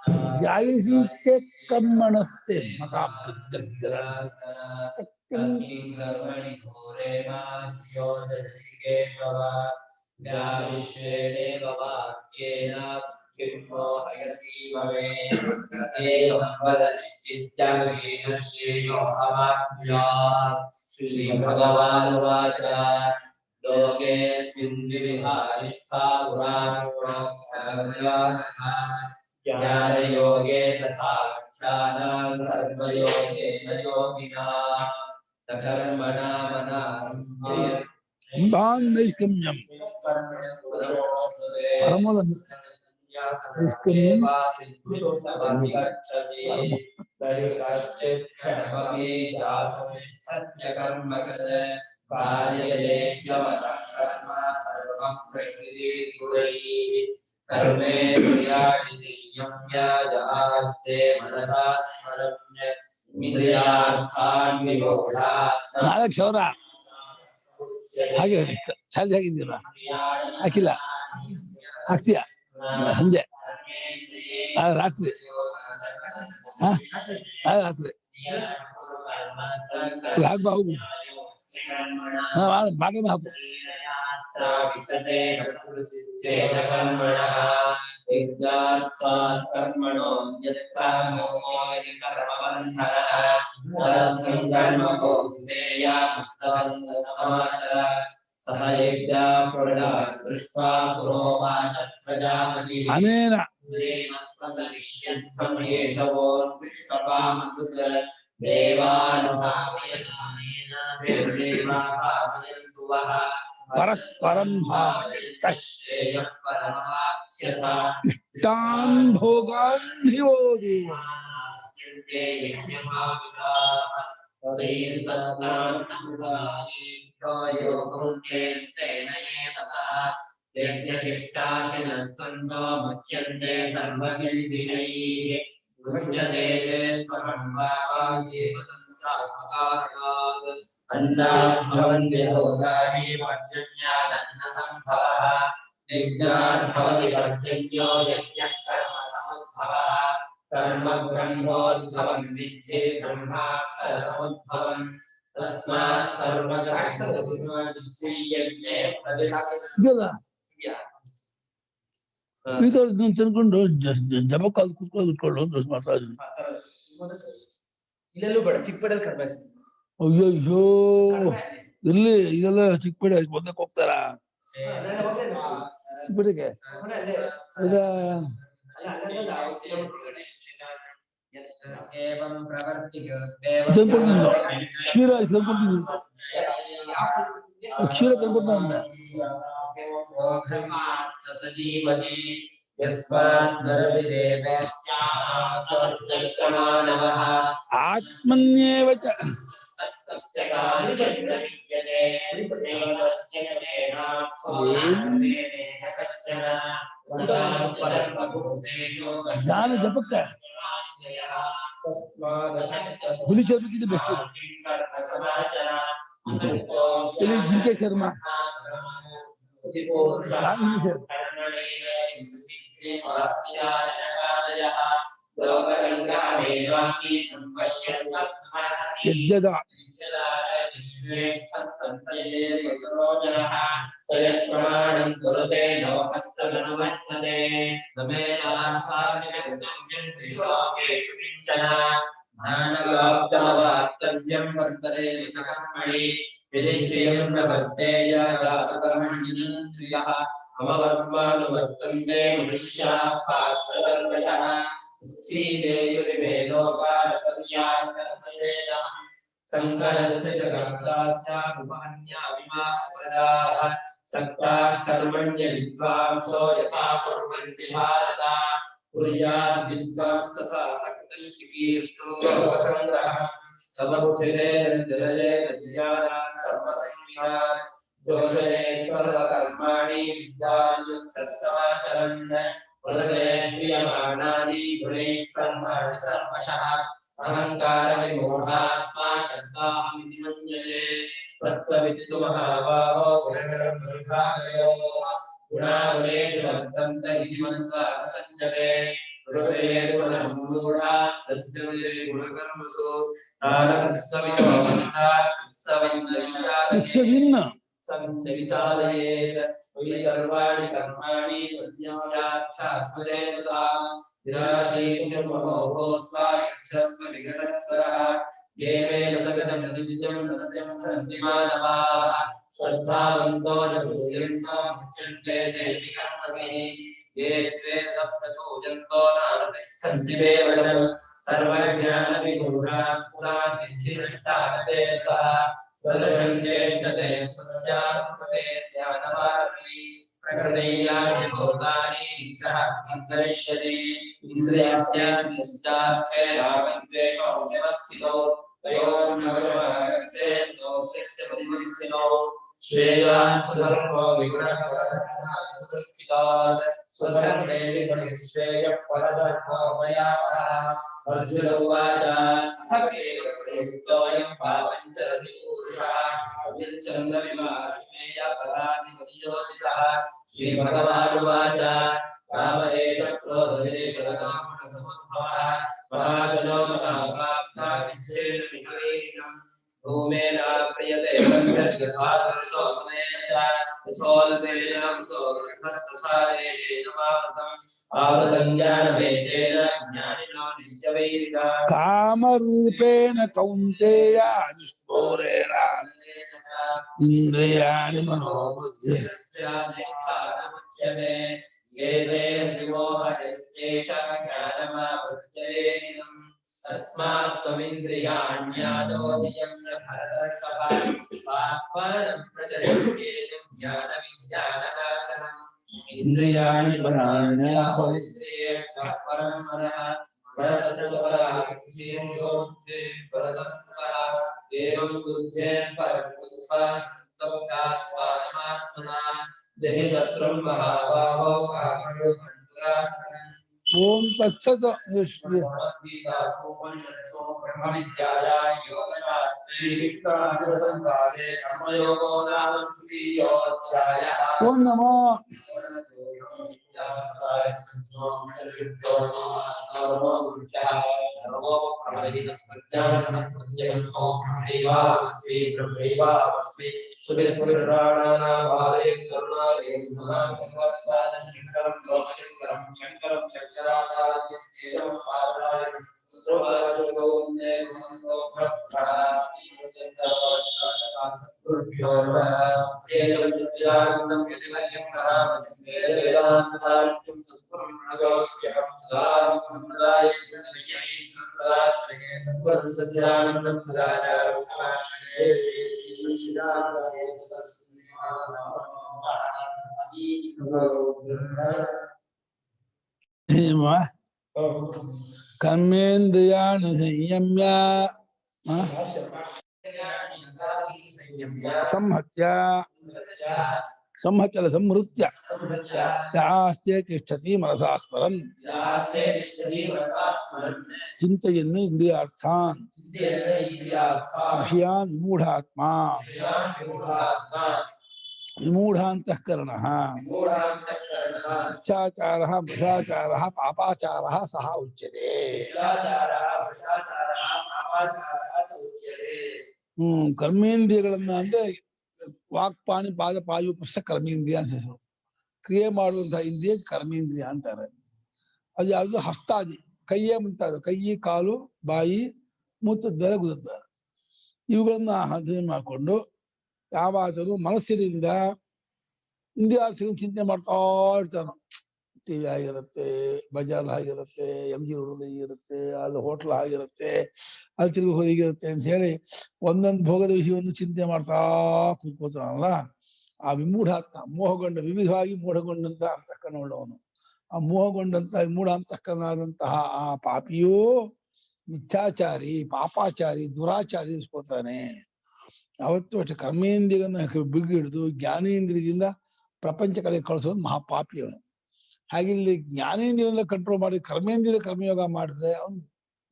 ध्यायसि चेत् कर्मणस्ते मता श्री भगवानुवाच लोकेऽस्मिन् द्विविधा निष्ठा ज्ञानयोगेन साङ्ख्यानां कर्मयोगेन योगिनां न कर्मणा मनारम्भे नैष्कर्म्यं परमोद नैष्कर्म्यं ನಾಳೆ ಕ್ಷೌರ ಹಾಗೆ ಚಾರ್ಜ್ ಆಗಿದ್ದೀರಾ ಹಾಕಿಲ್ಲ ಹಾಕ್ತೀಯಾ ಸಂಜೆ ರಾತ್ರಿ ರಾತ್ರಿ ಹಾಕ್ಬಾ ಹೋಗು ಬಾಗಿಲು ಹಾಕು ಅನೇನ ಪರಸ್ಪರಂ ಇಷ್ಟಾನ್ ಭೋಗಾನ್ ಹಿವೋ ದೇವ कर्म ब्रह्मोद्भवं विद्धि ब्रह्माक्षर समुद्भवं तस्मात् सर्वजगत्सृष्टियज्ञे ತಿನ್ಕೊಂಡು ಜಪ ಕಾಲ್ ಕೂತ್ಕೊಂಡು ಅಂತ ಮಾತಾಡ ಇಲ್ಲೆಲ್ಲೂ ಬೇಡ ಚಿಕ್ಕಪೇಟೆಯಲ್ಲಿ ಕಡಿಮೆ ಅಯ್ಯೋ ಇರ್ಲಿ ಇದೆಲ್ಲ ಚಿಕ್ಕಪೇಟೆ ಒಂದಕ್ಕೆ ಹೋಗ್ತಾರ ಚಿಕ್ಕಪೇಟೆಗೆ ತಂದ್ಕೊಡ್ತೀನಿ ಕ್ಷೀರ ತಂದ್ಕೊಡ್ತೀನಿ ಕ್ಷೀರ ತಂದ್ಕೊಡ್ತಾನೆ ಆತ್ಮನ್ಯೇವ ಚ ಜ್ಞಾನ ಜಪಕ್ಕೆ ಹುಲಿ ಚರ್ಮಕ್ಕಿಂತ ಬೆಸ್ಟ್ ಇಲ್ಲಿ ಜಿಂಕೆ ಚರ್ಮ ಯಜ್ಞದ अमवर्त्मानुवर्तन्ते मनुष्याः पार्थ सर्वशः संकरस्य च कर्तास्य उपहन्याभिमाः सक्ताः कर्मण्य विद्वांसो यथा कुर्वन्ति भारत कुर्याद् विद्वांस्तथा सक्तश्चिकीर्षो सर्वसङ्ग्रहः तवोत्थिरे निरये विद्यानां कर्मसंविदा दोषये सर्वकर्माणि विद्वांस्तस्समाचरन् वरदे क्रियमाणानि गुणैः कर्माणि सर्वशः अहंकार विमूढात्मा कर्ताहमिति मन्यते तत्त्ववित्तु महाबाहो गुणगणमृगादयो गुणागुणेषु वर्तन्त इति मन्त्वा सज्जते हृदये ವಸು ಉತ್ಸವಿನ್ನ विचारयेत् वै सर्वाणि कर्माणि सद्यस्याच्छात्मजेतसा विराशीर्ममो भूत्वा यच्छस्व विगतत्वरः ये मे तदगतनित्यं नत्यं सन्ति मानवाः श्रद्धावन्तो न सूयन्तो मुच्यन्ते तेऽपि कर्मभिः ये त्वे तत्प्रसूयन्तो नानुतिष्ठन्ति मे वदन् सर्वज्ञानविमूढाः स्फुरान् विद्धिनष्टाः सः सदृशं चेष्टते स्वस्यात्मते ध्यानवारणी प्रकृतैयानि भूतानि निग्रहः करिष्यति इन्द्रियस्यार्थेन रागद्वेषौ व्यवस्थितौ तयोर्नवशमागच्छेत्तो यस्य परिवर्तिनो श्रेयान् सुधर्मो विगुणः सुस्थितात् स्वधर्मे विश्रेयः परधर्मो मयावहः अर्जुन उवाच अथ केन प्रयुक्तोऽयं पापञ्चरति पुरुषः अव्यच्छन्द्रविमाश्मेयपदादिपरियोजितः श्रीभगवानुवाच काम एष क्रोध एष रतोगुणसमुद्भवः महाशनो महाप्राप्ता विद्येन विपरीतम् भूमेनाप्रियते यथा दर्शोपनेन च यथोल्पेन कृतो गर्भस्तथा देहेन मामृतम् आवृतं ज्ञानमेतेन ज्ञानिनो नित्यवैरिता कामरूपेण कौन्तेय निष्ठूरेण इंद्रियाणि मनोबुद्धिरस्याधिष्ठानमुच्यते येते विमोहयत्येष ज्ञानमावृत्येनम् तस्मात् त्वमिन्द्रियाण्यादोदियं न भरतर्षभ पाप्मानं प्रचलित्येनं ज्ञानविज्ञाननाशनम् इंद्रियाणि बलान्याहो इन्द्रियेभ्यः परं मनः मनसश्च परा बुद्धिर्यो बुद्धिः परतस्तः एवं बुद्धेः परं बुद्ध्वा संस्तभ्यात्मानमात्मना देहि शत्रुं महाबाहो कामयोगनिरासनम् ओम तत्सत ब्रह्मविद्यायां योगशास्त्रे श्रीकृष्णार्जुनसंवादे कर्मयोगो नाम तृतीयोऽध्यायः ओम नमो कर्मेन्द्रियाणि संयम्य संहत्य संहत्य संहृत्य यास्ते तिष्ठति मनसा स्मरन् चिन्तयन् इन्द्रियार्थान् विषयान् विमूढात्मा विमूढान्तःकरणः इच्छाचारः भ्रष्टाचारः पापाचारः सः उच्यते ಕರ್ಮೇಂದ್ರಿಯಗಳನ್ನ ಅಂದ್ರೆ ವಾಕ್ಪಾಣಿ ಪಾದ ಪಾಯು ಪುಸ್ತ ಕರ್ಮೇಂದ್ರಿಯ ಅಂತ ಹೆಸರು. ಕ್ರಿಯೆ ಮಾಡುವಂತಹ ಇಂದ್ರಿಯ ಕರ್ಮೇಂದ್ರಿಯ ಅಂತಾರೆ. ಅದು ಯಾವುದು ಹಸ್ತಾದಿ ಕೈಯೇ ಮುಂತಾದ ಕೈ ಕಾಲು ಬಾಯಿ ಮೂತ್ರದ್ವಾರ ಗುದದ್ವಾರ ಇವುಗಳನ್ನ ಅಧ್ಯಯನ ಮಾಡಿಕೊಂಡು ಯಾವಾದರೂ ಮನಸ್ಸಿನಿಂದ ಇಂದ್ರಿಯಾರ್ಥಗಳನ್ನು ಚಿಂತನೆ ಮಾಡ್ತಾ ಇರ್ತಾನೆ. ಟಿವಿ ಆಗಿರುತ್ತೆ, ಬಜಾರ್ ಆಗಿರುತ್ತೆ, MG ರೋಡ್ ಆಗಿರುತ್ತೆ, ಅಲ್ಲಿ ಹೋಟ್ಲ್ ಆಗಿರುತ್ತೆ, ಅಲ್ಲಿ ತಿರುಗಿ ಹೋಗಿರುತ್ತೆ ಅಂತ ಹೇಳಿ ಒಂದೊಂದು ಭೋಗದ ವಿಷಯವನ್ನು ಚಿಂತೆ ಮಾಡ್ತಾ ಕೂತ್ಕೋತಾನಲ್ಲ, ಆ ವಿಮೂಢಾತ್ಮ ಮೋಹಗೊಂಡ ವಿವಿಧವಾಗಿ ಮೋಹಗೊಂಡಂತ ಅಂತಃಕರಣವುಳ್ಳವನು. ಆ ಮೋಹಗೊಂಡಂತ ಮೂಢ ಅಂತಃಕರಣಾದಂತಹ ಆ ಪಾಪಿಯೋ ಮಿಥ್ಯಾಚಾರಿ, ಪಾಪಾಚಾರಿ, ದುರಾಚಾರಿ ಇಸ್ಕೋತಾನೆ. ಅವತ್ತು ಅಷ್ಟೇ ಕರ್ಮೇಂದ್ರಿಯನ್ನ ಬಿಗಿಡಿದು ಜ್ಞಾನೇಂದ್ರಿಯದಿಂದ ಪ್ರಪಂಚ ಕಡೆ ಕಳಿಸೋದು ಮಹಾಪಾಪಿ ಅವನು. ಹಾಗೆ ಇಲ್ಲಿ ಜ್ಞಾನೇಂದ್ರಿಯನ್ನ ಕಂಟ್ರೋಲ್ ಮಾಡಿ ಕರ್ಮೇಂದ್ರಿಯ ಕರ್ಮಯೋಗ ಮಾಡಿದ್ರೆ ಅವನು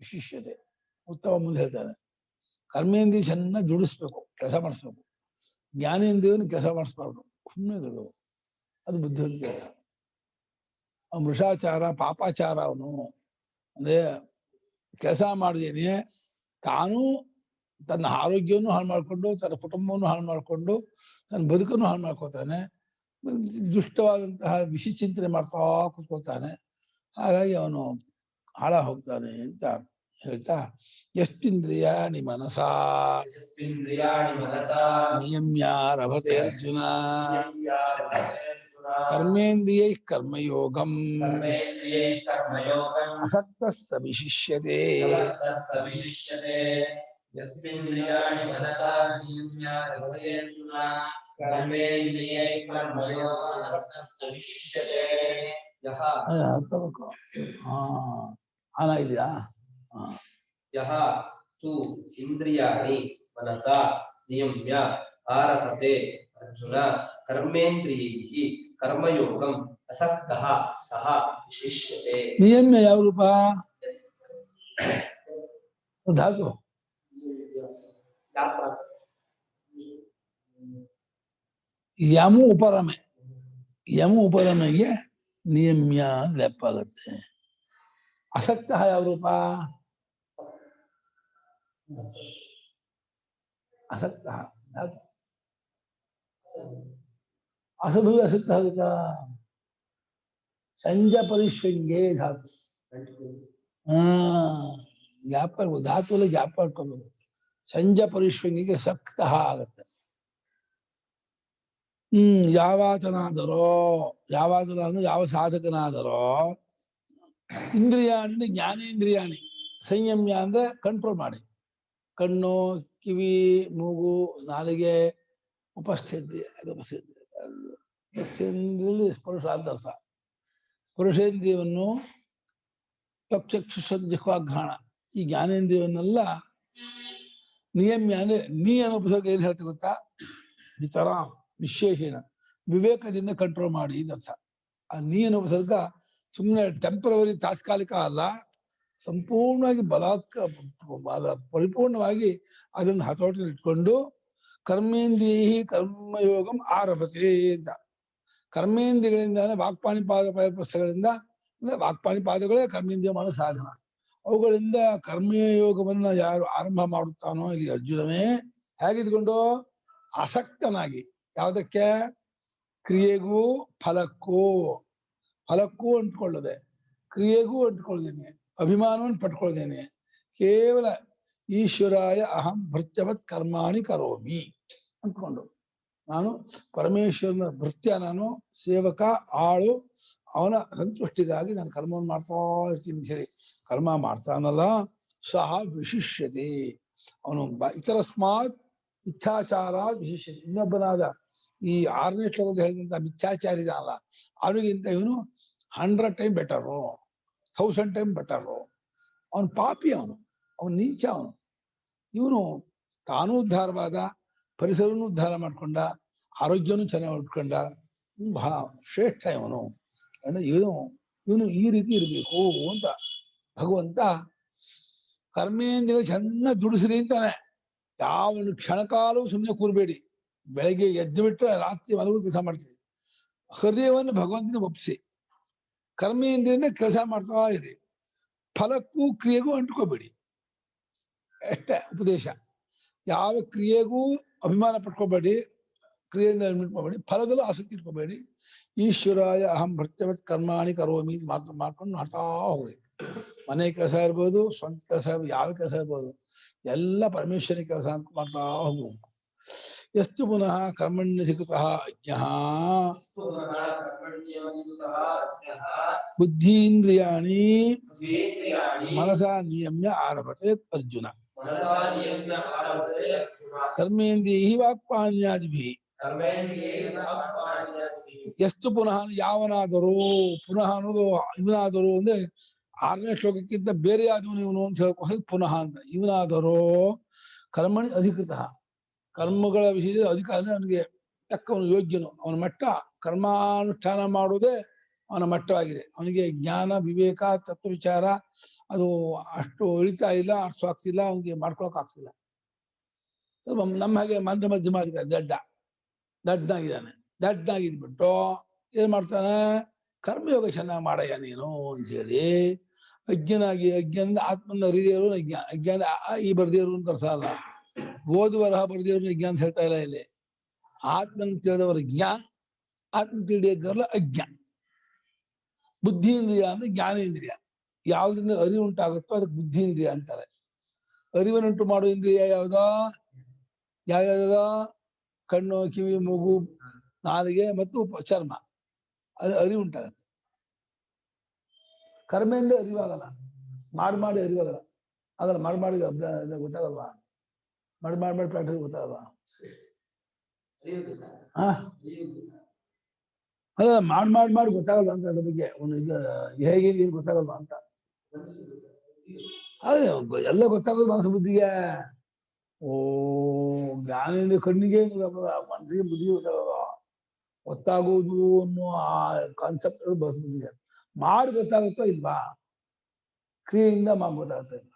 ವಿಶಿಷ್ಯತೆ ಉತ್ತಮ ಮುಂದೆ ಹೇಳ್ತಾನೆ. ಕರ್ಮೇಂದ್ರಿಯ ಚೆನ್ನಾಗಿ ದುಡಿಸ್ಬೇಕು, ಕೆಲಸ ಮಾಡಿಸ್ಬೇಕು. ಜ್ಞಾನೇಂದ್ರಿಯವನ್ನು ಕೆಲಸ ಮಾಡಿಸ್ಬಾರ್ದು, ಸುಮ್ಮನೆ ಅದು ಬುದ್ಧಿವಂತಿಕೆ. ಮೃಷಾಚಾರ ಪಾಪಾಚಾರ ಅವನು ಅಂದ್ರೆ ಕೆಲಸ ಮಾಡಿದೇನೆ ತಾನು ತನ್ನ ಆರೋಗ್ಯವನ್ನು ಹಾಳು ಮಾಡಿಕೊಂಡು ತನ್ನ ಕುಟುಂಬವನ್ನು ಹಾಳು ಮಾಡಿಕೊಂಡು ತನ್ನ ಬದುಕನ್ನು ಹಾಳು ಮಾಡ್ಕೊತಾನೆ, ದುಷ್ಟವಾದಂತಹ ವಿಷಿ ಚಿಂತನೆ ಮಾಡ್ತಾ ಕೂತ್ಕೊಳ್ತಾನೆ. ಹಾಗಾಗಿ ಅವನು ಹಾಳ ಹೋಗ್ತಾನೆ ಅಂತ ಹೇಳ್ತಾ, ಎಷ್ಟಿಂದ್ರಿಯಾಣಿ ಮನಸಾ ಇಂದ್ರಿಯಾಣಿ ಮನಸಾ ನಿಯಮ್ಯ ರಭತೆ ಅರ್ಜುನ ನಿಯಮ್ಯಾರ್ಹತೆ ಕರ್ಮೇಂದ್ರಿಯೈ ಕರ್ಮಯೋಗಂ ಕರ್ಮೇಂದ್ರಿಯೈ ಕರ್ಮಯೋಗಂ ಅಸಕ್ತಃ ಸ ವಿಶಿಷ್ಯತೆ. ಅಸಕ್ತಃ ವಿಶಿಷ್ಯತೆ. ಯಸ್ಮಿಂದ್ರಿಯಾಣಿ ಮನಸಾ ನಿಯಮ್ಯಾರ್ಹತೆ ಅರ್ಜುನ ಕರ್ಮೇಂದ್ರಿಯೈ ಕರ್ಮಯೋಗಂ ಅಸಕ್ತಃ ವಿಶಿಷ್ಯತೆ. ಯಹ ಆನ ಇದೆಯಾ? ಯಹ ತು ಇಂದ್ರಿಯಾಣಿ ಮನಸಾ ನಿಯಮ್ಯ ಆರಭತೆ ಅರ್ಜುನ ಕರ್ಮೇಂದ್ರಿಯೈಃ ಕರ್ಮಯೋಗಂ ಅಸಕ್ತಃ ಸಹ ವಿಶಿಷ್ಯತೆ. ನಿಯಮ್ಯ ಯಾವ ರೂಪ? ಧಾತು ಯಮು ಉಪರಮೆ. ಯಮು ಉಪರಮೆಗೆ ನಿಯಮ್ಯ ಲೆಪ್ಪ ಆಗುತ್ತೆ. ಅಸಕ್ತ ಯಾವ ರೂಪ? ಅಸಕ್ತ ಅಸಭವಿ ಅಸಕ್ತ ಆಗುತ್ತಾ? ಸಂಜ ಪರಿಶ್ವಂಗೆ ಧಾತು. ಜ್ಞಾಪ ಧಾತುವಲ್ಲಿ ಜ್ಞಾಪ ಮಾಡ್ಕೋಬೇಕು. ಸಂಜ ಪರಿಶ್ವಂಗಿಗೆ ಸಕ್ತ ಆಗತ್ತೆ. ಯಾವಾತನಾದರೋ, ಯಾವಾತನ ಅಂದ್ರೆ ಯಾವ ಸಾಧಕನಾದರೋ, ಇಂದ್ರಿಯಾಣಿ ಜ್ಞಾನೇಂದ್ರಿಯಾಣಿ ಸಂಯಮ್ಯ ಅಂದ್ರೆ ಕಂಟ್ರೋಲ್ ಮಾಡಿ. ಕಣ್ಣು, ಕಿವಿ, ಮೂಗು, ನಾಲಿಗೆ, ಉಪಸ್ಥಿತಿ. ಅದು ಉಪಸ್ಥಿತಿಯಲ್ಲಿ ಸ್ಪರ್ಶ ಅಂತ ಅರ್ಥ. ಸ್ಪರ್ಶೇಂದ್ರಿಯವನ್ನು ಜಿಹ್ವಾಘ್ರಾಣ ಈ ಜ್ಞಾನೇಂದ್ರಿಯವನ್ನೆಲ್ಲ ನಿಯಮ್ಯ ಅಂದ್ರೆ ನೀ ಅನ್ನೋ ಉಪಸರ್ಗ ಏನ್ ಹೇಳ್ತಿ ಗೊತ್ತಾ? ವಿಚಾರ ವಿಶೇಷಣ ವಿವೇಕದಿಂದ ಕಂಟ್ರೋಲ್ ಮಾಡಿ ಇದರ್ಥ. ಆ ನೀ ಅನ್ನೋ ಉಪಸರ್ಗ ಸುಮ್ಮನೆ ಟೆಂಪರವರಿ ತಾತ್ಕಾಲಿಕ ಅಲ್ಲ, ಸಂಪೂರ್ಣವಾಗಿ ಪರಿಪೂರ್ಣವಾಗಿ ಅದನ್ನು ಹತೋಟಿಯಲ್ಲಿ ಇಟ್ಕೊಂಡು ಕರ್ಮೇಂದ್ರಿಯ ಕರ್ಮಯೋಗಂ ಆರಭತೆ ಅಂತ. ಕರ್ಮೇಂದ್ರಿಯಗಳಿಂದ ವಾಕ್ಪಾಣಿಪಾದ ಪುಸ್ತಕಗಳಿಂದ ಅಂದ್ರೆ ವಾಕ್ಪಾಣಿಪಾದಗಳೇ ಕರ್ಮೇಂದ್ರಿಯ ಮಾಡೋ ಸಾಧನ. ಅವುಗಳಿಂದ ಕರ್ಮಯೋಗವನ್ನ ಯಾರು ಆರಂಭ ಮಾಡುತ್ತಾನೋ ಇಲ್ಲಿ ಅರ್ಜುನನೇ ಹೇಗಿದ್ಕೊಂಡು ಆಸಕ್ತನಾಗಿ, ಯಾವುದಕ್ಕೆ? ಕ್ರಿಯೆಗೂ ಫಲಕ್ಕೂ ಅಂಟ್ಕೊಳ್ಳದೆ, ಕ್ರಿಯೆಗೂ ಅಂಟ್ಕೊಳ್ದೇನೆ, ಅಭಿಮಾನವನ್ನು ಪಟ್ಕೊಳ್ದೇನೆ, ಕೇವಲ ಈಶ್ವರಾಯ ಅಹಂ ಭೃತ್ಯವತ್ ಕರ್ಮಾಣಿ ಕರೋಮಿ ಅಂದ್ಕೊಂಡು ನಾನು ಪರಮೇಶ್ವರನ ಭೃತ್ಯ, ನಾನು ಸೇವಕ, ಆಳು, ಅವನ ಸಂತುಷ್ಟಿಗಾಗಿ ನಾನು ಕರ್ಮವನ್ನು ಮಾಡ್ತಾ ಇರ್ತೀನಿ ಅಂತ ಹೇಳಿ ಕರ್ಮ ಮಾಡ್ತಾನಲ್ಲ, ಸಹ ವಿಶಿಷ್ಯತೆ. ಅವನು ಇತರಸ್ಮಾತ್ ಮಿಥ್ಯಾಚಾರ ವಿಶಿಷ್ಯತೆ. ಇನ್ನೊಬ್ಬನಾದ ಈ 6ನೇ ಶ್ಲೋಕದ ಹೇಳಿದಂತ ಮಿಥ್ಯಾಚಾರಿ ಅಲ್ಲ, ಅವನಿಗಿಂತ ಇವನು 100 ಟೈಮ್ ಬೆಟರು, 1000 ಟೈಮ್ ಬೆಟರು. ಅವನು ಪಾಪಿ, ಅವನು ನೀಚ. ಇವನು ತಾನೂ ಉದ್ಧಾರವಾದ, ಪರಿಸರವನ್ನು ಉದ್ಧಾರ ಮಾಡ್ಕೊಂಡ, ಆರೋಗ್ಯನೂ ಚೆನ್ನಾಗಿ ಉಟ್ಕೊಂಡ, ಬಹಳ ಶ್ರೇಷ್ಠ ಇವನು. ಅಂದ್ರೆ ಇವನು ಈ ರೀತಿ ಇರಬೇಕು ಅಂತ ಭಗವಂತ ಕರ್ಮೇಂದ್ರಿಯ ಚೆನ್ನಾಗಿ ದುಡಿಸ್ರಿ ಅಂತಾನೆ. ಯಾವನು ಕ್ಷಣಕಾಲವೂ ಸುಮ್ಮನೆ ಕೂರ್ಬೇಡಿ. ಬೆಳಗ್ಗೆ ಎದ್ದು ಬಿಟ್ಟರೆ ರಾತ್ರಿ ಮಲಗು ಕೆಲಸ ಮಾಡ್ತೀವಿ. ಹೃದಯವನ್ನು ಭಗವಂತನ ಒಪ್ಪಿಸಿ ಕರ್ಮೇಂದ್ರಿಯಿಂದ ಕೆಲಸ ಮಾಡ್ತಾ ಇರಿ. ಫಲಕ್ಕೂ ಕ್ರಿಯೆಗೂ ಅಂಟ್ಕೋಬೇಡಿ. ಅಷ್ಟೇ ಉಪದೇಶ. ಯಾವ ಕ್ರಿಯೆಗೂ ಅಭಿಮಾನ ಪಟ್ಕೋಬೇಡಿ, ಕ್ರಿಯೆಯಿಂದ ಇಟ್ಕೋಬೇಡಿ, ಫಲದಲ್ಲೂ ಆಸಕ್ತಿ ಇಟ್ಕೋಬೇಡಿ. ಈಶ್ವರಾಯ ಅಹಂ ಭೃತ್ಯವತ್ ಕರ್ಮಾಣಿ ಕರೋಮಿ ಮಾಡ್ಕೊಂಡು ಮಾಡ್ತಾ ಹೋಗ್ರಿ. ಮನೆ ಕೆಲಸ ಇರ್ಬೋದು, ಸ್ವಂತ ಕೆಲಸ ಇರ್ಬೋದು, ಯಾವ ಕೆಲಸ ಇರ್ಬೋದು, ಎಲ್ಲ ಪರಮೇಶ್ವರಿ ಕೆಲಸ ಅಂತ ಮಾಡ್ತಾ ಹೋಗ್ಬೇಕು. ಎಷ್ಟು ಪುನಃ ಕರ್ಮಣ್ಯಧಿಕೃತಃ ಅಜ್ಞಃ ಬುದ್ಧೀಂದ್ರಿಯಾಣಿ ಮನಸಾ ನಿಯಮ್ಯ ಆರಭತೆ ಅರ್ಜುನ. ಕರ್ಮೇಂದ್ರಿಯೈ ವಾಕ್ಪಾಣ್ಯಾದಿಭಿಃ ಎಷ್ಟು ಪುನಃ ಯಾವನಾದರೂ, ಪುನಃ ಅನ್ನೋದು ಇವನಾದರೂ ಅಂದ್ರೆ 6ನೇ ಶ್ಲೋಕಕ್ಕಿಂತ ಬೇರೆ ಆದವನು ಇವನು ಅಂತ ಹೇಳ್ಕೋಸ್ಕರ ಪುನಃ ಅಂತ. ಇವನಾದರೂ ಕರ್ಮಣಿ ಅಧಿಕೃತ, ಕರ್ಮಗಳ ವಿಷಯದ ಅಧಿಕಾರ ಅವನಿಗೆ ತಕ್ಕವನು, ಯೋಗ್ಯನು. ಅವನ ಮಟ್ಟ ಕರ್ಮಾನುಷ್ಠಾನ ಮಾಡುವುದೇ ಅವನ ಮಟ್ಟವಾಗಿದೆ. ಅವನಿಗೆ ಜ್ಞಾನ, ವಿವೇಕ, ತತ್ವ ವಿಚಾರ ಅದು ಅಷ್ಟು ಇಳಿತಾ ಇಲ್ಲ, ಅರ್ಥವಾಗ್ತಿಲ್ಲ, ಅವನಿಗೆ ಮಾಡ್ಕೊಳಕ್ ಆಗ್ತಿಲ್ಲ. ನಮ್ಮ ಹಾಗೆ ಮಧ್ಯಮ ಆಗಿದ್ದಾನೆ, ದಡ್ಡನಾಗಿದ್ದಾನೆ. ದಡ್ಡನಾಗಿದ್ಬಿಟ್ಟು ಏನ್ ಮಾಡ್ತಾನೆ? ಕರ್ಮಯೋಗ ಚೆನ್ನಾಗಿ ಮಾಡಯ್ಯ ನೀನು ಅಂತ ಹೇಳಿ ಅಜ್ಞನಾಗಿ ಅಜ್ಞಾನದಿಂದ ಆತ್ಮನ ಅರಿದೇವರು ಅಜ್ಞಾನ ಅಜ್ಞಾನ ಈ ಬರ್ದೇವರು ಅಂತ ಅರ್ಥ ಅಲ್ಲ. ಓದುವರಹ ಬರ್ದೇವ್ರನ್ನ ಅಜ್ಞಾನ ಅಂತ ಹೇಳ್ತಾ ಇಲ್ಲ ಇಲ್ಲಿ. ಆತ್ಮನ ತಿಳಿದವರ ಜ್ಞಾನ, ಆತ್ಮ ತಿಳಿದಿದ್ದವರ ಅಜ್ಞ. ಬುದ್ಧಿಯಿಂದ್ರಿಯ ಅಂದ್ರೆ ಜ್ಞಾನೇಂದ್ರಿಯ. ಯಾವ್ದ್ರಿಂದ ಅರಿವು ಉಂಟಾಗುತ್ತೋ ಅದಕ್ಕೆ ಬುದ್ಧಿಯಿಂದ್ರಿಯ ಅಂತಾರೆ. ಅರಿವನ್ನುಂಟು ಮಾಡುವ ಇಂದ್ರಿಯ ಯಾವ್ದೋ? ಯಾವ್ಯಾವ್ದ? ಕಣ್ಣು, ಕಿವಿ, ಮೂಗು, ನಾಲಿಗೆ ಮತ್ತು ಚರ್ಮ. ಅರಿವು ಉಂಟಾಗತ್ತೆ. ಕರ್ಮೆಯಿಂದ ಅರಿವಾಗಲ್ಲ. ಮಾಡಿ ಅರಿವಾಗಲ್ಲ. ಆಗಲ್ಲ. ಮಾಡಿ ಗೊತ್ತಾಗಲ್ವಾ? ಮಾಡಿ ಪ್ರಾಕ್ಟೀಸ್ ಗೊತ್ತಾಗಲ್ವಾ? ಹಾ, ಅಲ್ಲ, ಮಾಡಿ ಗೊತ್ತಾಗಲ್ವಾ ಅಂತ ಅದ್ರ ಬಗ್ಗೆ ಹೇಗೆ ಏನ್ ಗೊತ್ತಾಗಲ್ವಾ ಅಂತ. ಅದೇ ಎಲ್ಲ ಗೊತ್ತಾಗೋದು ಮನಸ್ಸು ಬುದ್ಧಿಗೆ. ಓ, ಜ್ಞಾನದಿಂದ ಕಣ್ಣಿಗೆ ಮನಸ್ಸಿಗೆ ಬುದ್ಧಿಗೆ ಗೊತ್ತಾಗೋದು ಅನ್ನೋ ಆ ಕಾನ್ಸೆಪ್ಟ್ ಬುದ್ಧಿಗೆ. ಮಾಡಿ ಗೊತ್ತಾಗುತ್ತೋ ಇಲ್ವಾ? ಕ್ರಿಯೆಯಿಂದ ಗೊತ್ತಾಗ್ತಾ ಇಲ್ಲ,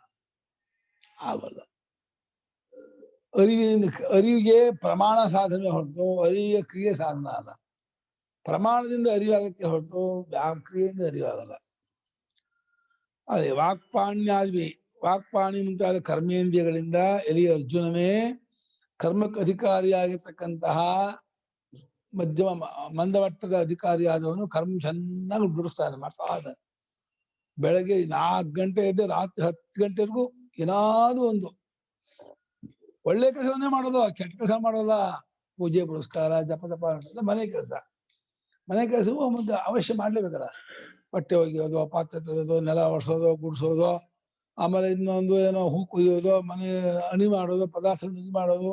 ಆಗಲ್ಲ. ಅರಿವಿಗೆ ಪ್ರಮಾಣ ಸಾಧನೆ ಹೊರತು ಅರಿವಿಗೆ ಕ್ರಿಯೆ ಸಾಧನ ಅಲ್ಲ. ಪ್ರಮಾಣದಿಂದ ಅರಿವಾಗತ್ತೆ ಹೊರತು ಕ್ರಿಯೆಯಿಂದ ಅರಿವಾಗಲ್ಲ. ಅದೇ ವಾಕ್ಪಾಣಿ ಮುಂತಾದ ಕರ್ಮೇಂದ್ರಿಯಗಳಿಂದ ಎಲಿಯ ಅರ್ಜುನನೇ ಕರ್ಮಕ್ಕೆ ಅಧಿಕಾರಿಯಾಗಿರ್ತಕ್ಕಂತಹ ಮಧ್ಯಮ ಮಂದಮಟ್ಟದ ಅಧಿಕಾರಿಯಾದವನು ಕರ್ಮ ಚೆನ್ನಾಗಿ ಬಿಡಿಸ್ತಾನೆ, ಮಾಡ್ತಾ ಇದ್ದಾನೆ. ಬೆಳಗ್ಗೆ 4 ಗಂಟೆ ಎದ್ದು ರಾತ್ರಿ 10 ಗಂಟೆವರೆಗೂ ಏನಾದ್ರು ಒಂದು ಒಳ್ಳೆ ಕೆಲಸವನ್ನೇ ಮಾಡೋದು, ಕೆಟ್ಟ ಕೆಲಸ ಮಾಡೋಲ್ಲ. ಪೂಜೆ ಪುರಸ್ಕಾರ ಜಪ ಮನೆ ಕೆಲಸವೂ ಮುಂದೆ ಅವಶ್ಯ ಮಾಡ್ಲೇಬೇಕಲ್ಲ. ಬಟ್ಟೆ ಒಗೆಯೋದು, ಪಾತ್ರೆ ತೊಳೆಯೋದು, ನೆಲ ಒರೆಸೋದು, ಗುಡಿಸೋದು, ಆಮೇಲೆ ಇನ್ನೊಂದು ಏನೋ ಹೂ ಕುಯ್ಯೋದು, ಮನೆ ಅಣಿ ಮಾಡೋದು, ಪದಾರ್ಥ ಮಾಡೋದು,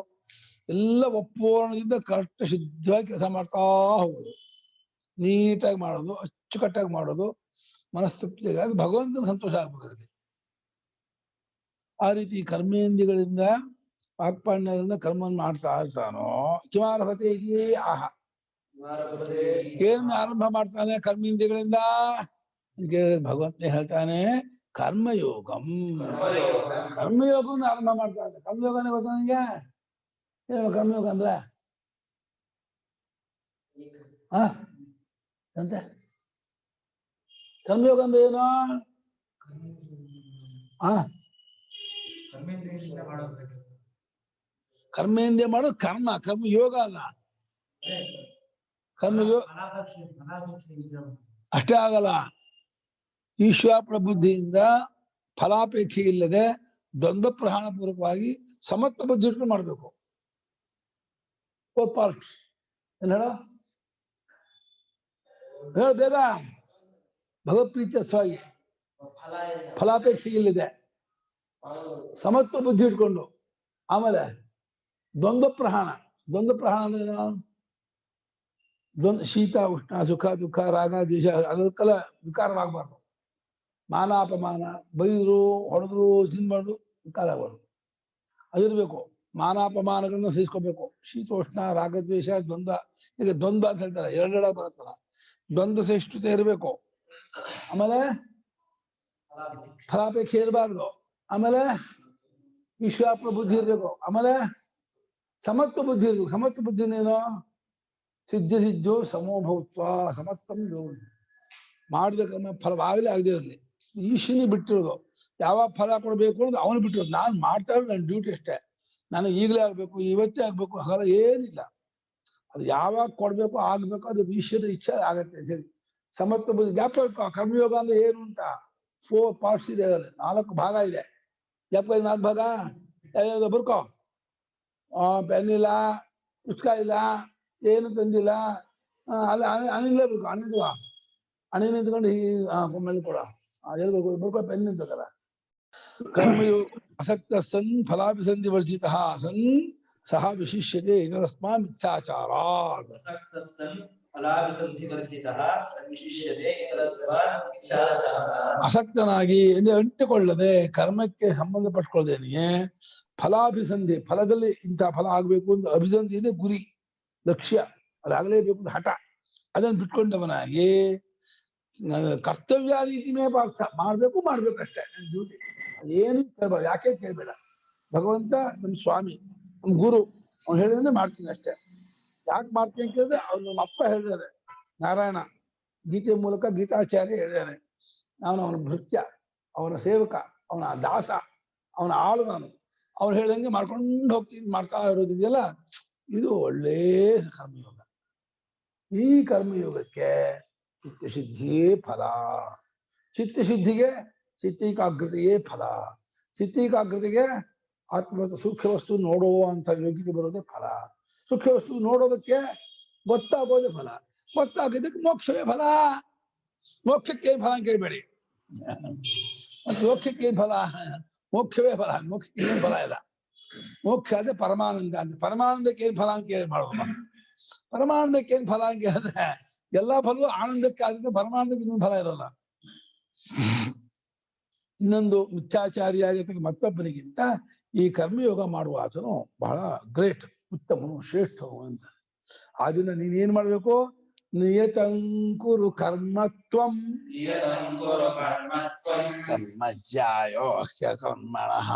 ಎಲ್ಲ ಒಪ್ಪೂರ್ಣದಿಂದ ಕರೆಕ್ಟ್ ಶುದ್ಧವಾಗಿ ಕೆಲಸ ಮಾಡ್ತಾ ಹೋಗೋದು, ನೀಟಾಗಿ ಮಾಡೋದು, ಅಚ್ಚುಕಟ್ಟಾಗಿ ಮಾಡೋದು, ಮನಸ್ತೃಪ್ತಿಯಾಗಿ. ಅದು ಭಗವಂತನ ಸಂತೋಷ ಆಗ್ಬೇಕಾಗುತ್ತೆ. ಆ ರೀತಿ ಕರ್ಮೇಂದ್ರಿಯಗಳಿಂದ ವಾಕ್ಪಾಣ್ಯದಿಂದ ಕರ್ಮವನ್ನು ಮಾಡ್ತಾ ಇರ್ತಾನೋ ಕಿಮಾರಭತೆ ಇಲ್ಲಿ ಆಹ. ಏನ್ ಆರಂಭ ಮಾಡ್ತಾನೆ ಕರ್ಮೇಂದ್ರಿಯಗಳಿಂದ? ಭಗವಂತನೇ ಹೇಳ್ತಾನೆ ಕರ್ಮಯೋಗಂ. ಕರ್ಮಯೋಗವನ್ನು ಆರಂಭ ಮಾಡ್ತಾನೆ. ಕರ್ಮಯೋಗನೇ ಗೊತ್ತ ನನಗೆ. ಏನು ಕರ್ಮಯೋಗ ಅಂದ್ರೆ? ಅಂತ ಕರ್ಮಯೋಗ ಅಂದ್ರೆ ಏನು? ಕರ್ಮೇಂದ್ರಿಯ ಮಾಡೋದು ಕರ್ಮ. ಕರ್ಮಯೋಗ ಅಲ್ಲ. ಕರ್ಮಯೋಗ ಅಷ್ಟೇ ಆಗಲ್ಲ. ಈಶ್ವರ ಬುದ್ಧಿಯಿಂದ ಫಲಾಪೇಕ್ಷೆ ಇಲ್ಲದೆ ದ್ವಂದ್ವ ಪ್ರಹಾಣ ಪೂರ್ವಕವಾಗಿ ಸಮತ್ವ ಬುದ್ಧಿ ಇಟ್ಕೊಂಡು ಮಾಡ್ಬೇಕು. ಪಾರ್ಟ್ಸ್ ಏನ್ ಹೇಳ ಬೇಗ. ಭಗವತ್ಪ್ರೀತಿ ಸ್ವಾಗಿ ಫಲಾಪೇಕ್ಷೆ ಇಲ್ಲಿದೆ, ಸಮತ್ವ ಬುದ್ಧಿ ಇಟ್ಕೊಂಡು. ಆಮೇಲೆ ದ್ವಂದ್ವ ಪ್ರಹಾಣ. ದ್ವಂದ್ವ ಪ್ರಹಾಣ ಅಂದ್ರೆ ಶೀತ ಉಷ್ಣ, ಸುಖ ದುಃಖ, ರಾಗ ದ್ವೇಷ ಅದಕ್ಕೆಲ್ಲ ವಿಕಾರವಾಗಬಾರ್ದು. ಮಾನ ಅಪಮಾನ, ಬೈದ್ರು ಹೊಡೆದ್ರು ತಿನ್ಬಾರ್ದು, ವಿಕಾರ ಆಗಬಾರ್ದು. ಅದಿರ್ಬೇಕು. ಮಾನಾಪಮಾನಗಳನ್ನ ಸಹಿಸ್ಕೋಬೇಕು. ಶೀತೋಷ್ಣ, ರಾಗದ್ವೇಷ, ದ್ವಂದ್ವ. ಈಗ ದ್ವಂದ್ವ ಅಂತ ಹೇಳ್ತಾರೆ, ಎರಡೆರಡ ಬರುತ್ತಲ್ಲ. ದ್ವಂದ್ವ ಸಹಿಷ್ಣುತೆ ಇರಬೇಕು. ಆಮೇಲೆ ಫಲಾಪೇಕ್ಷೆ ಇರಬಾರ್ದು. ಆಮೇಲೆ ಈಶ್ವರ ಬುದ್ಧಿ ಇರ್ಬೇಕು. ಆಮೇಲೆ ಸಮತ್ವ ಬುದ್ಧಿ ಇರ್ಬೇಕು. ಸಮತ್ವ ಬುದ್ಧಿನೇನು? ಸಿದ್ಧೋ ಸಮೋಭವತ್ವ ಸಮತ್ವ. ಮಾಡಿದ ಕರ್ಮ ಫಲವಾಗಲೇ ಆಗದೆ ಇರಲಿ, ಈಶ್ವರನಿಗೆ ಬಿಟ್ಟಿರೋದು. ಯಾವಾಗ ಫಲ ಕೊಡ್ಬೇಕು ಅಂದ್ರೆ ಅವನು ಬಿಟ್ಟಿರೋದು. ನಾನು ಮಾಡ್ತಾ ಇರೋದು ನನ್ನ ಡ್ಯೂಟಿ ಅಷ್ಟೇ. ನನಗೆ ಈಗಲೇ ಆಗ್ಬೇಕು, ಇವತ್ತೇ ಆಗ್ಬೇಕು ಹಾಗಲ್ಲ, ಏನಿಲ್ಲ. ಅದು ಯಾವಾಗ ಕೊಡ್ಬೇಕು ಆಗ್ಬೇಕು, ಅದು ಈಶ್ವರ ಇಚ್ಛೆ ಆಗತ್ತೆ ಅಂತ ಹೇಳಿ ಸಮತ್ವ ಬುದ್ಧಿ. ಜ್ಞಾಪಕ ಕರ್ಮಯೋಗ ಅಂದ್ರೆ ಏನು ಅಂತ 4 ಪಾರ್ಟ್ಸ್ ಇದೆ, 4 ಭಾಗ ಇದೆ. ಜ್ಞಾಪಕ 4 ಭಾಗ ಯಾವ್ಯಾವ್ದು ಬರ್ಕೋ. ಪೆನ್ ಇಲ್ಲ, ಪುಸ್ತಕ ಇಲ್ಲ, ಏನು ತಂದಿಲ್ಲ, ಅಲ್ಲಿ ಅಣಿಲೇಬೇಕು. ಅಣಿಲ್ವ ಅಣಿ ನಿಂತ್ಕೊಂಡು ಮೇಲೆ ಕೊಡ ಹೇಳ್ಬೇಕು. ಬರ್ಕೋ ಪೆನ್ ನಿಂತದಲ್ಲ. ಕರ್ಮಯೋಗ ಅಸಕ್ತ ಸನ್ ಫಲಾಭಿಸಂಧಿ ವರ್ಜಿತ ಸನ್ ಸಹ ವಿಶಿಷ್ಯತೆ ಇದರಸ್ಮಾ ಮಿಥ್ಯಾಚಾರಾತ್. ಅಸಕ್ತನಾಗಿ ಅಂಟಿಕೊಳ್ಳದೆ, ಕರ್ಮಕ್ಕೆ ಸಂಬಂಧಪಟ್ಕೊಳ್ಳದೇನೆಯೇ ಫಲಾಭಿಸಂಧಿ, ಫಲದಲ್ಲಿ ಇಂಥ ಫಲ ಆಗ್ಬೇಕು ಅಂತ ಅಭಿಸಂಧಿ ಇದೆ, ಗುರಿ ಲಕ್ಷ್ಯ, ಅದಾಗಲೇಬೇಕು ಅಂತ ಹಠ, ಅದನ್ನು ಬಿಟ್ಕೊಂಡವನಾಗಿ ಕರ್ತವ್ಯ ರೀತಿನೇ ಪಾರ್ಥ ಮಾಡ್ಬೇಕು ಅಷ್ಟೇ ಡ್ಯೂಟಿ. ಏನು ಕೇಳ್ಬೇಡ, ಯಾಕೆ ಕೇಳ್ಬೇಡ. ಭಗವಂತ ನಮ್ಮ ಸ್ವಾಮಿ, ನಮ್ಮ ಗುರು, ಅವ್ನು ಹೇಳಿದ್ರೆ ಮಾಡ್ತೀನಿ ಅಷ್ಟೇ. ಯಾಕೆ ಮಾಡ್ತೀನಿ ಅಂತ ಕೇಳಿದ್ರೆ ಅವ್ರು ನಮ್ಮ ಅಪ್ಪ ಹೇಳಿದ್ದಾರೆ, ನಾರಾಯಣ ಗೀತೆಯ ಮೂಲಕ ಗೀತಾಚಾರ್ಯ ಹೇಳಿದ್ದಾರೆ. ನಾನು ಅವನ ಭೃತ್ಯ, ಅವನ ಸೇವಕ, ಅವನ ದಾಸ, ಅವನ ಆಳು ನಾನು. ಅವ್ರು ಹೇಳ್ದಂಗೆ ಮಾಡ್ಕೊಂಡು ಹೋಗ್ತೀನಿ, ಮಾಡ್ತಾ ಇರೋದಿದೆಯಲ್ಲ, ಇದು ಒಳ್ಳೆ ಕರ್ಮಯೋಗ. ಈ ಕರ್ಮಯೋಗಕ್ಕೆ ಚಿತ್ತಶುದ್ಧಿಯೇ ಫಲ. ಚಿತ್ತಶುದ್ಧಿಗೆ ಚಿತ್ತೈಕಾಗ್ರತೆಯೇ ಫಲ. ಚಿತ್ತೈಕಾಗ್ರತೆಗೆ ಆತ್ಮ ಸೂಕ್ಷ್ಮ ವಸ್ತು ನೋಡುವಂತ ಯೋಗ್ಯತೆ ಬರೋದೇ ಫಲ. ಸೂಕ್ಷ್ಮ ವಸ್ತು ನೋಡೋದಕ್ಕೆ ಗೊತ್ತಾಗೋದೇ ಫಲ. ಗೊತ್ತಾಗಿದ್ದಕ್ಕೆ ಮೋಕ್ಷವೇ ಫಲ. ಮೋಕ್ಷಕ್ಕೆ ಫಲ ಅಂತ ಕೇಳಬೇಡಿ. ಮೋಕ್ಷಕ್ಕೆ ಫಲ, ಮೋಕ್ಷವೇ ಫಲ. ಮೋಕ್ಷಕ್ಕೆ ಏನು ಫಲ ಇಲ್ಲ. ಮೋಕ್ಷ ಅಂದ್ರೆ ಪರಮಾನಂದ ಅಂತ. ಪರಮಾನಂದಕ್ಕೆ ಏನ್ ಫಲ ಅಂತ ಕೇಳಿ ಮಾಡುವ. ಪರಮಾನಂದಕ್ಕೆ ಏನ್ ಫಲ ಅಂತ ಕೇಳಿದ್ರೆ ಎಲ್ಲಾ ಫಲವೂ ಆನಂದಕ್ಕೆ ಆದ್ರೆ ಪರಮಾನಂದಕ್ಕೆ ಇನ್ನೊಂದು ಫಲ ಇರೋಲ್ಲ. ಇನ್ನೊಂದು ಮಿಥ್ಯಾಚಾರಿಯಾಗಿರ್ತಕ್ಕ ಮತ್ತೊಬ್ಬನಿಗಿಂತ ಈ ಕರ್ಮಯೋಗ ಮಾಡುವ ಆತನು ಬಹಳ ಗ್ರೇಟ್, ಉತ್ತಮನು, ಶ್ರೇಷ್ಠನು ಅಂತ. ಆದ್ರಿಂದ ನೀನೇನ್ ಮಾಡ್ಬೇಕು? ನಿಯತಂಕುರು ಕರ್ಮತ್ವಂ ಕರ್ಮಜ್ಯಾಯೋ ಕರ್ಮಣಃ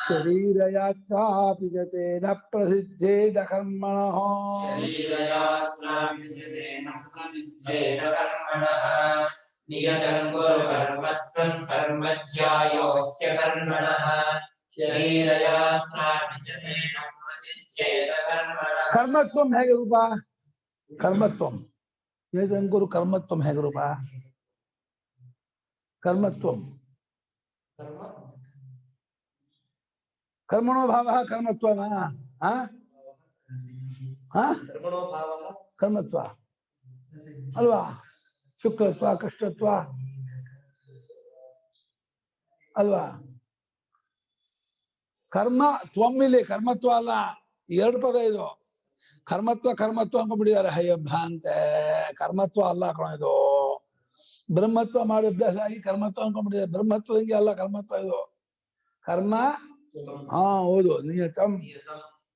ಶರೀರಯಾತ್ರಾಪಿ ಜತೆ ನ ಪ್ರಸಿದ್ಧೇದ ಕರ್ಮಣಃ ನಿಯತಂಕುರು ಕರ್ಮತ್ವಂ ಕರ್ಮಜ್ಯಾಯೋಸ್ಯ ಕರ್ಮಣಃ ಶರೀರಯಾತ್ರಾಪಿ ಜತೆ ನ ಪ್ರಸಿದ್ಧೇದ ಕರ್ಮಣಃ. ಕರ್ಮತ್ವಂ ಹೇಗೆ ರೂಪ? ಕರ್ಮತ್ವಂ ನಿಯತಂಕುರು ಕರ್ಮತ್ವಂ ಹೇಗೆ ರೂಪ? ಕರ್ಮತ್ವಂ ಕರ್ಮಣೋ ಭಾವ ಕರ್ಮತ್ವನ ಕರ್ಮತ್ವ ಅಲ್ವಾ? ಶುಕ್ಲತ್ವ ಕೃಷ್ಣತ್ವ ಅಲ್ವಾ? ಕರ್ಮ ತ್ವಮ್ಮಿಲಿ ಕರ್ಮತ್ವ ಅಲ್ಲ, ಎರಡು ಪದ ಇದು. ಕರ್ಮತ್ವ ಕರ್ಮತ್ವ ಅನ್ಕೊಂಡ್ಬಿಟ್ಟಿದ್ದಾರೆ. ಹಯ್ಯಭ್ರಾಂತೆ, ಕರ್ಮತ್ವ ಅಲ್ಲ ಕಣ ಇದು. ಬ್ರಹ್ಮತ್ವ ಮಾಡಿ ಅಭ್ಯಾಸ ಆಗಿ ಕರ್ಮತ್ವ ಅನ್ಕೊಂಡ್ಬಿಟ್ಟಿದ್ದಾರೆ. ಬ್ರಹ್ಮತ್ವ ಹಿಂಗೆ ಅಲ್ಲ, ಕರ್ಮತ್ವ ಇದು. ಕರ್ಮ ಹೌದು. ನಿಯತಂ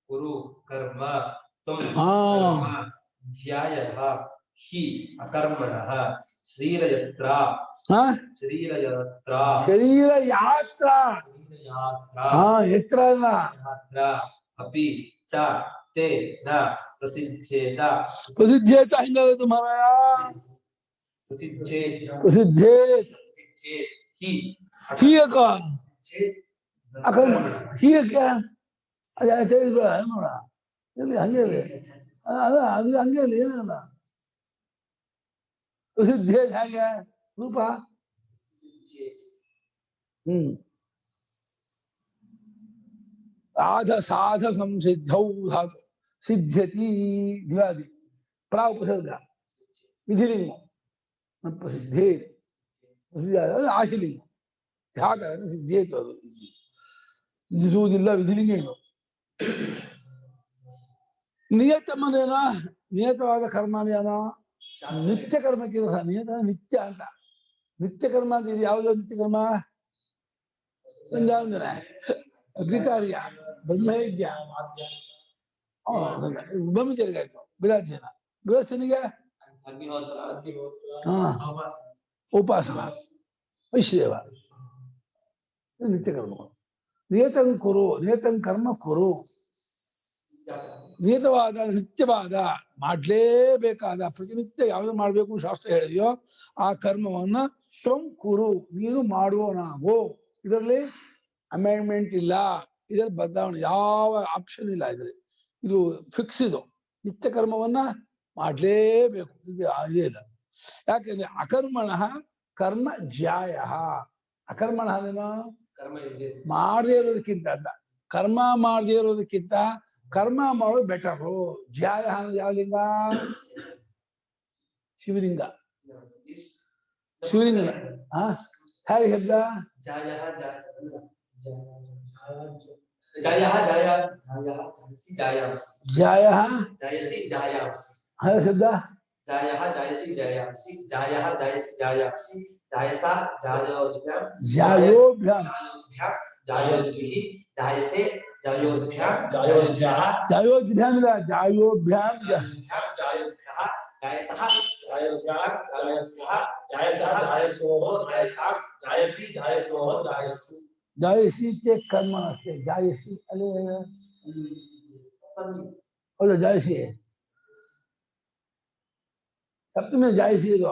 ಕುರು ಕರ್ಮ ಹಾ ಜ್ಯಾಯಃ ಹಿ ಅಕರ್ಮಣಃ ಶರೀರಯತ್ರ ಶರೀರಯತ್ರ ಶರೀರ ಯಾತ್ರ ಎತ್ರ ಅಲ್ಲ ಅಪಿ ಚ ತೇ ನ ಪ್ರಸಿದ್ಧೇತ ಪ್ರಸಿದ್ಧೇತ ಹಿಂಗಾಗುತ್ತೆ ಮಹಾರಾಯ. ಪ್ರಸಿದ್ಧೇತ ಪ್ರಸಿದ್ಧೇತ ಹಿ ಹೀಯಕ ಅಕರ್ಮ ಹೀಯಕ ಅದ ತಿಳಿದ್ಬೇಡ ನೋಡ ಇಲ್ಲಿ ಹಂಗೆ ಇದೆ. ಅದ ಅದು ಹಂಗೆ ಇಲ್ಲ, ಏನಲ್ಲ. ಪ್ರಸಿದ್ಧೇತ ಹೇಗೆ ರೂಪ? ಸಾಧ ಸಾಧ ಸಂಸಿದ್ಧೌ ಧಾತು ಸಿದ್ಧ್ಯತಿ ದ್ವಿವಾದಿ ಪ್ರಾಪಸರ್ಗ ವಿಧಿಲಿಂಗ ಪ್ರಸಿದ್ಧೇ ಆಶಿಲಿಂಗ ಧ್ಯಾತ ಸಿದ್ಧೇತು. ಅದು ನಿಜುವುದಿಲ್ಲ, ವಿಧಿಲಿಂಗ ಇದು. ನಿಯತಮನೇನ ನಿಯತವಾದ ಕರ್ಮನೇನ ನಿತ್ಯ ಕರ್ಮಕ್ಕೆ ನಿಯತ ನಿತ್ಯ ಅಂತ. ನಿತ್ಯ ಕರ್ಮ ಅಂತ ಇದು ಯಾವುದೋ ನಿತ್ಯ ಕರ್ಮ? ಸಂಧ್ಯಾವಂದನೆ, ಅಗ್ನಿಕಾರ್ಯ, ಬ್ರಹ್ಮಯಜ್ಞ, ಬ್ರಹ್ಮಚರ್ಯಾಯ್ತು, ಬಿರಾಧ್ಯನ, ಗೃಹಸ್ಥನಿಗೆ ಉಪಾಸನ, ವೈಶ್ಯದೇವ, ನಿತ್ಯ ಕರ್ಮಗಳು. ನಿಯತಂ ಕುರು, ನಿಯತಂ ಕರ್ಮ ಕುರು. ನಿಯತವಾದ ನಿತ್ಯವಾದ ಮಾಡ್ಲೇಬೇಕಾದ ಪ್ರತಿನಿತ್ಯ ಯಾವುದು ಮಾಡ್ಬೇಕು ಶಾಸ್ತ್ರ ಹೇಳಿದೆಯೋ ಆ ಕರ್ಮವನ್ನ ತ್ವಂ ಕುರು, ನೀನು ಮಾಡುವನಾಗೋ. ಇದರಲ್ಲಿ ಅಮೆಂಡ್ಮೆಂಟ್ ಇಲ್ಲ, ಇದರಲ್ಲಿ ಬದಲಾವಣೆ ಯಾವ ಆಪ್ಷನ್ ಇಲ್ಲ. ಇದ್ರಲ್ಲಿ ಇದು ಫಿಕ್ಸ್. ಇದು ನಿತ್ಯ ಕರ್ಮವನ್ನ ಮಾಡ್ಲೇಬೇಕು, ಇದು ಇದೇ ಇಲ್ಲ. ಯಾಕೆಂದ್ರೆ ಅಕರ್ಮಣ ಕರ್ಮ ಜ್ಯಾಯ. ಅಕರ್ಮಣ ಮಾಡದೇ ಇರೋದಕ್ಕಿಂತ ಅಂತ, ಕರ್ಮ ಮಾಡದೇ ಇರೋದಕ್ಕಿಂತ ಕರ್ಮ ಮಾಡೋದು ಬೆಟರು. ಜ್ಯಾಯ ಯಾವ ಲಿಂಗ? ಶಿವಲಿಂಗ. ಶಿವಲಿಂಗ ಹೇಗೆ ಶಬ್ದ? ಹೇಗೆ ಶಬ್ದ? ಜಾಯೋಭ್ಯಾಂ ಜಾಯೋಭ್ಯಾಂ ಇಲ್ಲ, ಜಾಯೋಭ್ಯಾಂ ಜಾಯಸಿ ಕರ್ಮ ಅಷ್ಟೇ. ಜಾಯಸಿ ಅಲ್ಲೇ ಹೌದು, ಜಾಯಸಿ ಸಪ್ತಮಿ ಜಾಯಸಿ ಇದು.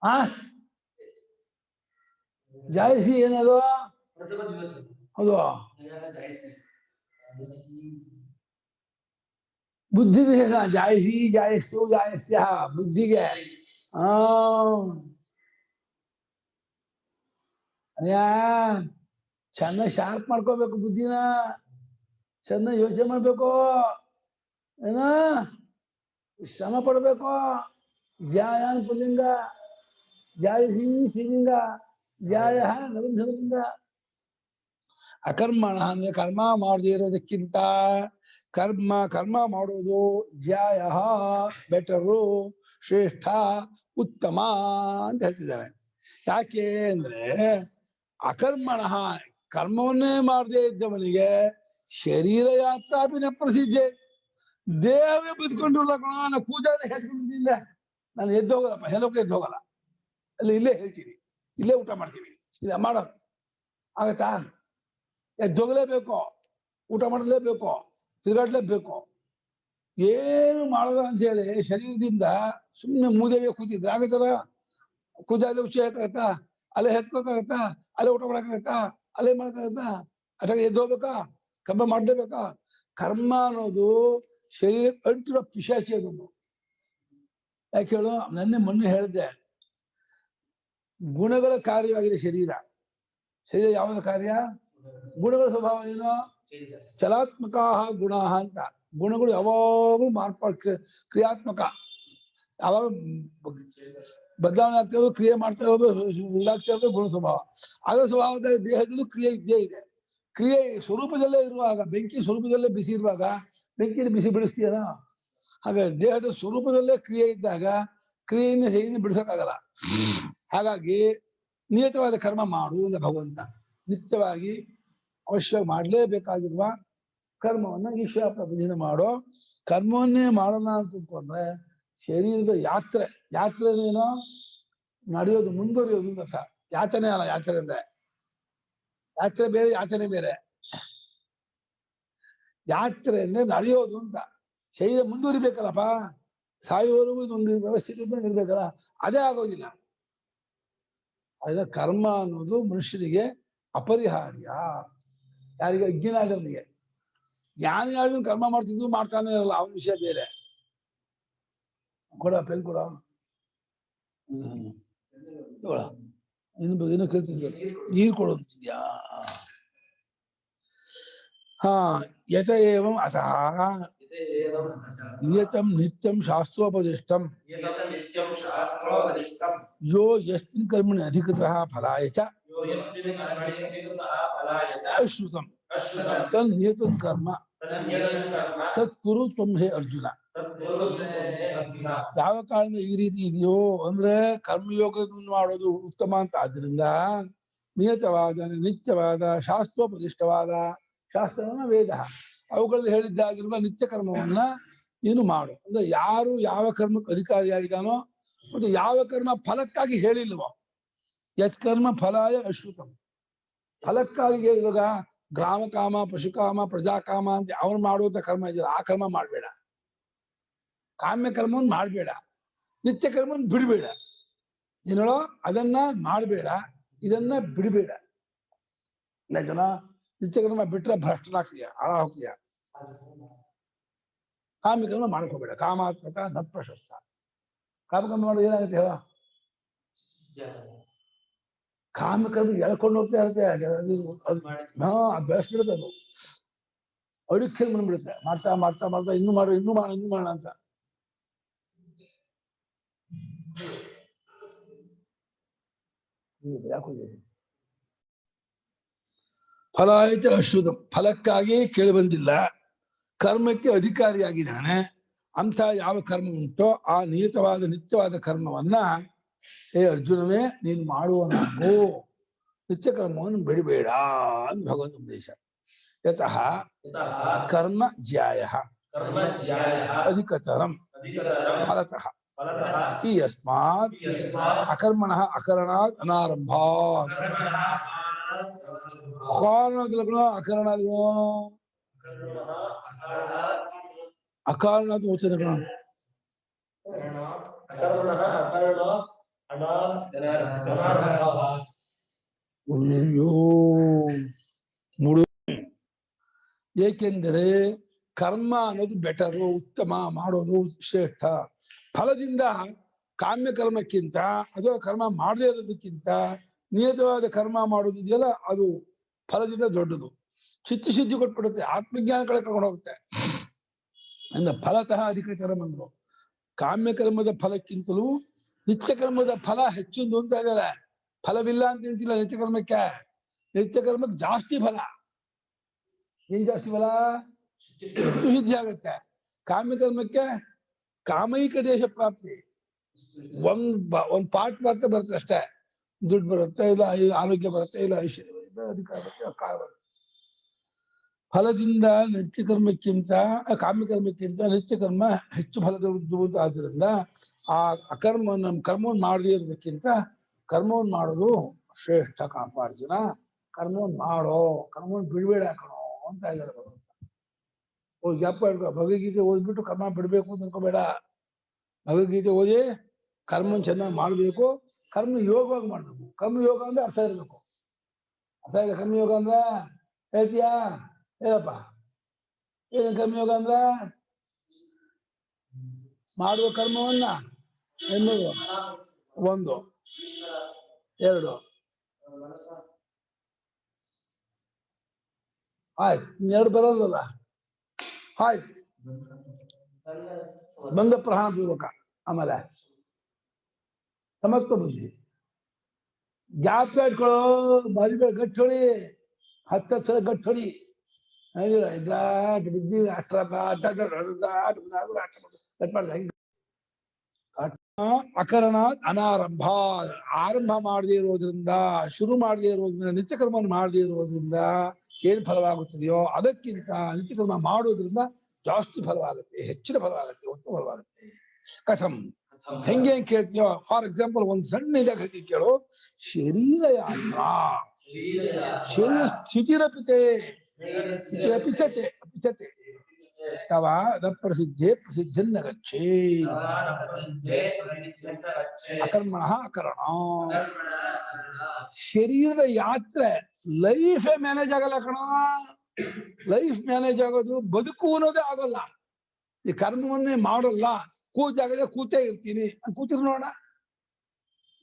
ಆ ಜಾಯಿಸಿ ಏನದು ಹೌದು ಬುದ್ಧಿಗೆ ಹೇಳ ಜಾಯಿಸಿ ಜಾಯಿಸು ಜಾಯಸ್ಯ ಬುದ್ಧಿಗೆ ಆ ಅಯ್ಯ ಚೆನ್ನಾಗಿ ಶಾರ್ಪ್ ಮಾಡ್ಕೋಬೇಕು ಬುದ್ಧಿನ ಚೆನ್ನಾಗಿ ಯೋಚನೆ ಮಾಡ್ಬೇಕು ಏನ ಶ್ರಮ ಪಡ್ಬೇಕು ಜಾಯಾನ್ ಪುಲ್ಲಿಂಗ ಜಾಯಿಸಿ ಶ್ರೀಲಿಂಗ ಜಾಯ ನಲಿಂಗ ಅಕರ್ಮಣ ಅಂದ್ರೆ ಕರ್ಮ ಮಾಡದೇ ಇರೋದಕ್ಕಿಂತ ಕರ್ಮ ಮಾಡೋದು ಜ್ಯಾಯ ಬೆಟರು ಶ್ರೇಷ್ಠ ಉತ್ತಮ ಅಂತ ಹೇಳ್ತಿದ್ದಾರೆ. ಯಾಕೆ ಅಂದ್ರೆ ಅಕರ್ಮಣ ಕರ್ಮವನ್ನೇ ಮಾಡದೇ ಇದ್ದವನಿಗೆ ಶರೀರ ಯಾತ್ರಾಪಿನ ಪ್ರಸಿದ್ಧಿ ದೇಹವೇ ಬದುಕೊಂಡಿಲ್ಲ ಕಣ. ನಾನು ಕೂಜಾನೆ ಹೇಳ್ಕೊಂಡಿಲ್ಲ, ನಾನು ಎದ್ದೋಗಲ್ಲಪ್ಪ, ಹೇಳೋಕೆ ಎದ್ದೋಗಲ್ಲ, ಇಲ್ಲೇ ಹೇಳ್ತೀನಿ, ಇಲ್ಲೇ ಊಟ ಮಾಡ್ತೀವಿ, ಇಲ್ಲ ಮಾಡೋ ಆಗತ್ತಾ? ಎದ್ದೋಗಲೇಬೇಕು, ಊಟ ಮಾಡಲೇಬೇಕು, ತಿರುಗಾಡ್ಲೇಬೇಕು. ಏನು ಮಾಡೋದು ಅಂತ ಹೇಳಿ ಶರೀರದಿಂದ ಸುಮ್ಮನೆ ಮೂದೇವಿಯ ಕೂತಿದ್ರೆ ಆಗತ್ತಾರ? ಕೂಜಾದ ವಿಷಯ ಆಗತ್ತಾ? ಅಲ್ಲೇ ಹೆತ್ಕೋಕಾಗತ್ತಾ? ಅಲ್ಲೇ ಊಟ ಮಾಡಕ್ಕಾಗತ್ತಾ? ಅಲ್ಲೇ ಮಾಡಕ್ಕಾಗತ್ತಾ? ಅಷ್ಟಾಗ ಎದ್ದೋಗ್ಬೇಕಾ? ಕರ್ಮ ಮಾಡ್ಲೇಬೇಕಾ? ಕರ್ಮ ಅನ್ನೋದು ಶರೀರ ಅಂಟಿರೋ ಪಿಶಾಚಿ ಅದನ್ನು. ಯಾಕೆ ಹೇಳು, ಮೊನ್ನೆ ಹೇಳಿದ್ದೆ, ಗುಣಗಳ ಕಾರ್ಯವಾಗಿದೆ ಶರೀರ. ಶರೀರ ಯಾವ್ದು ಕಾರ್ಯ? ಗುಣಗಳ ಸ್ವಭಾವ ಏನು? ಚಲಾತ್ಮಕ ಗುಣ ಅಂತ. ಗುಣಗಳು ಯಾವಾಗಲೂ ಕ್ರಿಯಾತ್ಮಕ, ಯಾವಾಗ ಬದಲಾವಣೆ ಆಗ್ತಾ ಇರೋದು, ಕ್ರಿಯೆ ಮಾಡ್ತಾ ಇರೋದು, ಇದಾಗ್ತಾ ಇರೋದು ಗುಣ ಸ್ವಭಾವ. ಅದರ ಸ್ವಭಾವದ ದೇಹದಲ್ಲೂ ಕ್ರಿಯೆ ಇದ್ದೇ ಇದೆ. ಕ್ರಿಯೆ ಸ್ವರೂಪದಲ್ಲೇ ಇರುವಾಗ, ಬೆಂಕಿ ಸ್ವರೂಪದಲ್ಲೇ ಬಿಸಿ ಇರುವಾಗ ಬೆಂಕಿನ ಬಿಸಿ ಬಿಡಿಸ್ತೀಯನ? ಹಾಗೆ ದೇಹದ ಸ್ವರೂಪದಲ್ಲೇ ಕ್ರಿಯೆ ಇದ್ದಾಗ ಕ್ರಿಯೆಯಿಂದ ಶೈಲಿನ ಬಿಡಿಸೋಕ್ಕಾಗಲ್ಲ. ಹಾಗಾಗಿ ನಿಯತವಾದ ಕರ್ಮ ಮಾಡು ಅಂತ ಭಗವಂತ. ನಿತ್ಯವಾಗಿ ಅವಶ್ಯ ಮಾಡಲೇಬೇಕಾಗಿರುವ ಕರ್ಮವನ್ನ ಈಶ್ವರ ಪ್ರತಿದಿನ ಮಾಡೋ. ಕರ್ಮವನ್ನೇ ಮಾಡೋಣ ಅಂತ ತಿಳ್ಕೊಂಡ್ರೆ ಶರೀರದ ಯಾತ್ರೆನೇನೋ ನಡೆಯೋದು, ಮುಂದುವರಿಯೋದು ಅಂತ. ಯಾತನೆ ಅಲ್ಲ ಯಾತ್ರೆ ಅಂದ್ರೆ. ಯಾತ್ರೆ ಬೇರೆ, ಯಾತನೆ ಬೇರೆ. ಯಾತ್ರೆ ಅಂದ್ರೆ ನಡೆಯೋದು ಅಂತ. ಶರೀರ ಮುಂದುವರಿಬೇಕಲ್ಲಪ್ಪ, ಸಾಯುವವರೆಗೂ ಇದೊಂದು ವ್ಯವಸ್ಥಿತ ಇರ್ಬೇಕಲ್ಲ, ಅದೇ ಆಗೋದಿಲ್ಲ. ಅದ ಕರ್ಮ ಅನ್ನೋದು ಮನುಷ್ಯನಿಗೆ ಅಪರಿಹಾರ್ಯ. ಯಾರಿಗೆ? ಅಜ್ಞಾನಿಗೆ. ಜ್ಞಾನಿಯಾಗಿ ಕರ್ಮ ಮಾಡ್ತಿದ್ದು ಮಾಡ್ತಾನೆ ಇರಲ್ಲ, ಅವನ ವಿಷಯ ಬೇರೆ. ಕೊಡ ಪೆನ್ ಕೊಡ. ಇನ್ನು ಕೇಳ್ತಿದ್ಯ, ನೀರು ಕೊಡು ಅಂತಿದ್ಯಾ? ಹಾ, ಯತ ಏವಂ ಅತಃ ನಿಯತಂ ನಿತ್ಯಂ ಶಾಸ್ತ್ರೋಪದಿಷ್ಟಂ ಯೋ ಯಸ್ಮಿನ್ ಕರ್ಮಣಿ ಅಧಿಕೃತಃ ಫಲಾಯ ಚ ಅಶ್ರುತಂ ತನ್ ನಿಯತಂ ಕರ್ಮ ತತ್ ಕುರು ತ್ವಂ ಹೇ ಅರ್ಜುನ. ಯಾವ ಕಾರಣ ಈ ರೀತಿ ಇದೆಯೋ ಅಂದ್ರೆ ಕರ್ಮಯೋಗ ಮಾಡೋದು ಉತ್ತಮ ಅಂತ. ಆದ್ರಿಂದ ನಿಯತವಾದ, ನಿತ್ಯವಾದ, ಶಾಸ್ತ್ರೋಪದಿಷ್ಟವಾದ, ಶಾಸ್ತ್ರವನ್ನ ವೇದ ಅವುಗಳಲ್ಲಿ ಹೇಳಿದ್ದಾಗಿರುವ ನಿತ್ಯ ಕರ್ಮವನ್ನ ನೀನು ಮಾಡು. ಅಂದ್ರೆ ಯಾರು ಯಾವ ಕರ್ಮಕ್ಕೆ ಅಧಿಕಾರಿಯಾಗಿದ್ದಾನೋ ಮತ್ತು ಯಾವ ಕರ್ಮ ಫಲಕ್ಕಾಗಿ ಹೇಳಿಲ್ವೋ, ಯತ್ಕರ್ಮ ಫಲಾಯ ಅಶ್ರುತಂ, ಫಲಕ್ಕಾಗಿ ಇವಾಗ ಗ್ರಾಮ ಕಾಮ, ಪಶುಕಾಮ, ಪ್ರಜಾಕಾಮ ಅಂತ ಅವ್ರು ಮಾಡುವಂತ ಕರ್ಮ ಇದೆಯಲ್ಲ, ಆ ಕರ್ಮ ಮಾಡ್ಬೇಡ. ಕಾಮ್ಯ ಕರ್ಮವನ್ನು ಮಾಡ್ಬೇಡ, ನಿತ್ಯ ಕರ್ಮವನ್ನು ಬಿಡಬೇಡ. ಏನೋ ಅದನ್ನ ಮಾಡಬೇಡ, ಇದನ್ನ ಬಿಡಬೇಡ. ಜನ ನಿತ್ಯ ಕರ್ಮ ಬಿಟ್ರೆ ಭ್ರಷ್ಟನಾಗ್ತೀಯ, ಹಾಳ ಹೋಗ್ತೀಯ. ಕಾಮ್ಯ ಕರ್ಮ ಮಾಡ್ಕೋಬೇಡ. ಕಾಮಾತ್ಮಕ ನ ಪ್ರಶಸ್ತ. ಕಾಮಕರ್ಮ ಮಾಡೋದು ಏನಾಗುತ್ತೆ ಹೇಳ? ಕಾಮಕರ್ಮ ಎಳ್ಕೊಂಡು ಹೋಗ್ತಾ ಇರುತ್ತೆ. ಬೆಳೆಸ್ಬಿಡುತ್ತೆ, ಅದು ಅಡಿಕ್ಷನ್ ಬಂದ್ಬಿಡುತ್ತೆ. ಮಾಡ್ತಾ ಮಾಡ್ತಾ ಮಾಡ್ತಾ ಇನ್ನೂ ಮಾಡೋಣ ಅಂತ. ಫಲಾಯಿತ ಅಶ್ರುತ, ಫಲಕ್ಕಾಗಿ ಕೇಳಿ ಬಂದಿಲ್ಲ, ಕರ್ಮಕ್ಕೆ ಅಧಿಕಾರಿಯಾಗಿದ್ದಾನೆ. ಅಂತ ಯಾವ ಕರ್ಮ ಉಂಟೋ ಆ ನಿಯತವಾದ ನಿತ್ಯವಾದ ಕರ್ಮವನ್ನ ಹೇ ಅರ್ಜುನವೇ ನೀನು ಮಾಡುವನಾಗು, ನಿತ್ಯ ಕರ್ಮವನ್ನು ಬಿಡಬೇಡ ಅಂತ ಭಗವಂತ ಉಪದೇಶ. ಯತಃ ಕರ್ಮ ಜ್ಯಾಯ ಅಧಿಕತರಂ ಫಲತಃ ಹಿ ಯಸ್ಮಾತ್ ಅಕರ್ಮಣಃ ಅಕರಣಾತ್ ಅನಾರಂಭಾತ್. ಅಕಾರಣಾದಿಗಳು ಅಕಾರಣಾತ್ ವಚನಗಳು ಅಕರ್ಮಣಃ ಅಕರ್ಣೋ ಅನಾರಬ್ಧಃ. ಅಯ್ಯೋ ಮುಳು. ಏಕೆಂದರೆ ಕರ್ಮ ಅನ್ನೋದು ಬೆಟರು, ಉತ್ತಮ, ಮಾಡೋದು ಶ್ರೇಷ್ಠ. ಫಲದಿಂದ ಕಾಮ್ಯ ಕರ್ಮಕ್ಕಿಂತ ಅಥವಾ ಕರ್ಮ ಮಾಡದೇ ಇರೋದಕ್ಕಿಂತ ನಿಯತವಾದ ಕರ್ಮ ಮಾಡೋದು ಇದೆಯಲ್ಲ ಅದು ಫಲದಿಂದ ದೊಡ್ಡದು. ಚಿತ್ತಶುದ್ಧಿ ಕೊಟ್ಬಿಡುತ್ತೆ, ಆತ್ಮಜ್ಞಾನ ಕಡೆ ಕರ್ಕೊಂಡು ಹೋಗುತ್ತೆ. ಅಂದ್ರೆ ಫಲತಃ ಅಧಿಕತರಂ ಅಂದ್ರು. ಕಾಮ್ಯ ಕರ್ಮದ ಫಲಕ್ಕಿಂತಲೂ ನಿತ್ಯ ಕರ್ಮದ ಫಲ ಹೆಚ್ಚಿಂದು ಅಂತ ಇದ್ದಾರೆ. ಫಲವಿಲ್ಲ ಅಂತ ನಿಂತಿಲ್ಲ ನಿತ್ಯ ಕರ್ಮಕ್ಕೆ. ನಿತ್ಯ ಕರ್ಮಕ್ಕೆ ಜಾಸ್ತಿ ಫಲ. ಏನ್ ಜಾಸ್ತಿ ಫಲ? ಶುದ್ಧಿ ಆಗುತ್ತೆ. ಕಾಮ್ಯ ಕರ್ಮಕ್ಕೆ ಕಾಮೈಕ ದೇಶ ಪ್ರಾಪ್ತಿ. ಒಂದ್ ಪಾರ್ಟ್ ಬರುತ್ತೆ ಅಷ್ಟೇ. ದುಡ್ಡು ಬರುತ್ತೆ, ಇಲ್ಲ ಆರೋಗ್ಯ ಬರುತ್ತೆ, ಇಲ್ಲ ಐಶ್ವರ್ಯ ಬರುತ್ತೆ, ಅಧಿಕಾರ ಬರುತ್ತೆ, ಕಾಲ ಬರುತ್ತೆ. ಫಲದಿಂದ ನಿತ್ಯ ಕರ್ಮಕ್ಕಿಂತ ಕಾಮ್ಯ ಕರ್ಮಕ್ಕಿಂತ ನಿತ್ಯ ಕರ್ಮ ಹೆಚ್ಚು ಫಲದ ಆದ್ದರಿಂದ ಆ ಅಕರ್ಮ ನಮ್ಮ ಕರ್ಮವನ್ನು ಮಾಡದೇ ಇರೋದಕ್ಕಿಂತ ಕರ್ಮವನ್ನು ಮಾಡೋದು ಶ್ರೇಷ್ಠ. ಕಾಪಾರ್ಜುನ, ಕರ್ಮವನ್ನು ಮಾಡೋ, ಕರ್ಮವನ್ನು ಬಿಡ್ಬೇಡ ಕಣೋ ಅಂತ ಇದ್ದಾರೆ ಭಗವಂತ. ಜ್ಞಾಪ ಇಟ್ಕೊ, ಭಗವದ್ಗೀತೆ ಓದ್ಬಿಟ್ಟು ಕರ್ಮ ಬಿಡ್ಬೇಕು ಅಂತ ಅನ್ಕೋಬೇಡ. ಭಗವದ್ಗೀತೆ ಓದಿ ಕರ್ಮವನ್ನು ಚೆನ್ನಾಗಿ ಮಾಡಬೇಕು, ಕರ್ಮ ಯೋಗವಾಗಿ ಮಾಡ್ಬೇಕು. ಕರ್ಮ ಯೋಗ ಅಂದ್ರೆ ಅರ್ಥ ಇರ್ಬೇಕು. ಅರ್ಥ ಇಲ್ಲ ಕರ್ಮಯೋಗ ಅಂದ್ರೆ ಹೇಳ್ತೀಯಾ? ಹೇಳಪ್ಪ, ಏನು ಕರ್ಮಯೋಗ ಅಂದ್ರ? ಮಾಡುವ ಕರ್ಮವನ್ನ ಎನ್ನುವುದು ಒಂದು, ಎರಡು, ಆಯ್ತು. ಇನ್ನೆರಡು ಬರೋದಲ್ಲ, ಆಯ್ತು. ಬಂಧ ಪ್ರಹಾಣ ಪೂರ್ವಕ, ಆಮೇಲೆ ಸಮತ್ವ ಬುದ್ಧಿ. ಗ್ಯಾಪ್ ಇಟ್ಕೊಳ್ಳೋ, ಮರಿಬೇಡ, ಗಟ್ಟಿ ಹೊಡಿ, 10 ಸಲ ಗಟ್ಟಿ ಹೊಡಿ. ಬುದ್ಧಿ ಅಕರಣ ಅನಾರಂಭ, ಆರಂಭ ಮಾಡದೇ ಇರೋದ್ರಿಂದ, ಶುರು ಮಾಡದೇ ಇರೋದ್ರಿಂದ, ನಿತ್ಯಕರ್ಮ ಮಾಡದೇ ಇರೋದ್ರಿಂದ ಏನ್ ಫಲವಾಗುತ್ತದೆಯೋ ಅದಕ್ಕಿಂತ ನಿತ್ಯಕರ್ಮ ಮಾಡೋದ್ರಿಂದ ಜಾಸ್ತಿ ಫಲವಾಗುತ್ತೆ, ಹೆಚ್ಚಿನ ಫಲವಾಗುತ್ತೆ, ಉತ್ತಮ ಫಲವಾಗುತ್ತೆ. ಕಥಂ, ಹೆಂಗೆ ಕೇಳ್ತೀಯೋ? ಫಾರ್ ಎಕ್ಸಾಂಪಲ್ ಒಂದು ಸಣ್ಣ ಇದಾಗ ಹೇಳ್ತೀವಿ ಕೇಳು. ಶರೀರ ಯಾತ್ರ, ಶರೀರ ಸ್ಥಿತಿರಪಿತೆ ಪಿಚತೆ ಪಿಚತೆ ತವ ನ ಪ್ರಸಿದ್ಧೆ ಪ್ರಸಿದ್ಧನ್ನ ಗಚ್ಚೇ. ಅಕರ್ಮಣ ಅಕರಣ. ಶರೀರದ ಯಾತ್ರೆ, ಲೈಫೇ ಮ್ಯಾನೇಜ್ ಆಗಲ್ಲ ಕಣ. ಲೈಫ್ ಮ್ಯಾನೇಜ್ ಆಗೋದು, ಬದುಕು ಅನ್ನೋದೇ ಆಗಲ್ಲ. ಈ ಕರ್ಮವನ್ನೇ ಮಾಡಲ್ಲ, ಕೂತಾಗದೆ ಕೂತೇ ಇರ್ತೀನಿ, ಕೂತಿರ್ ನೋಡ.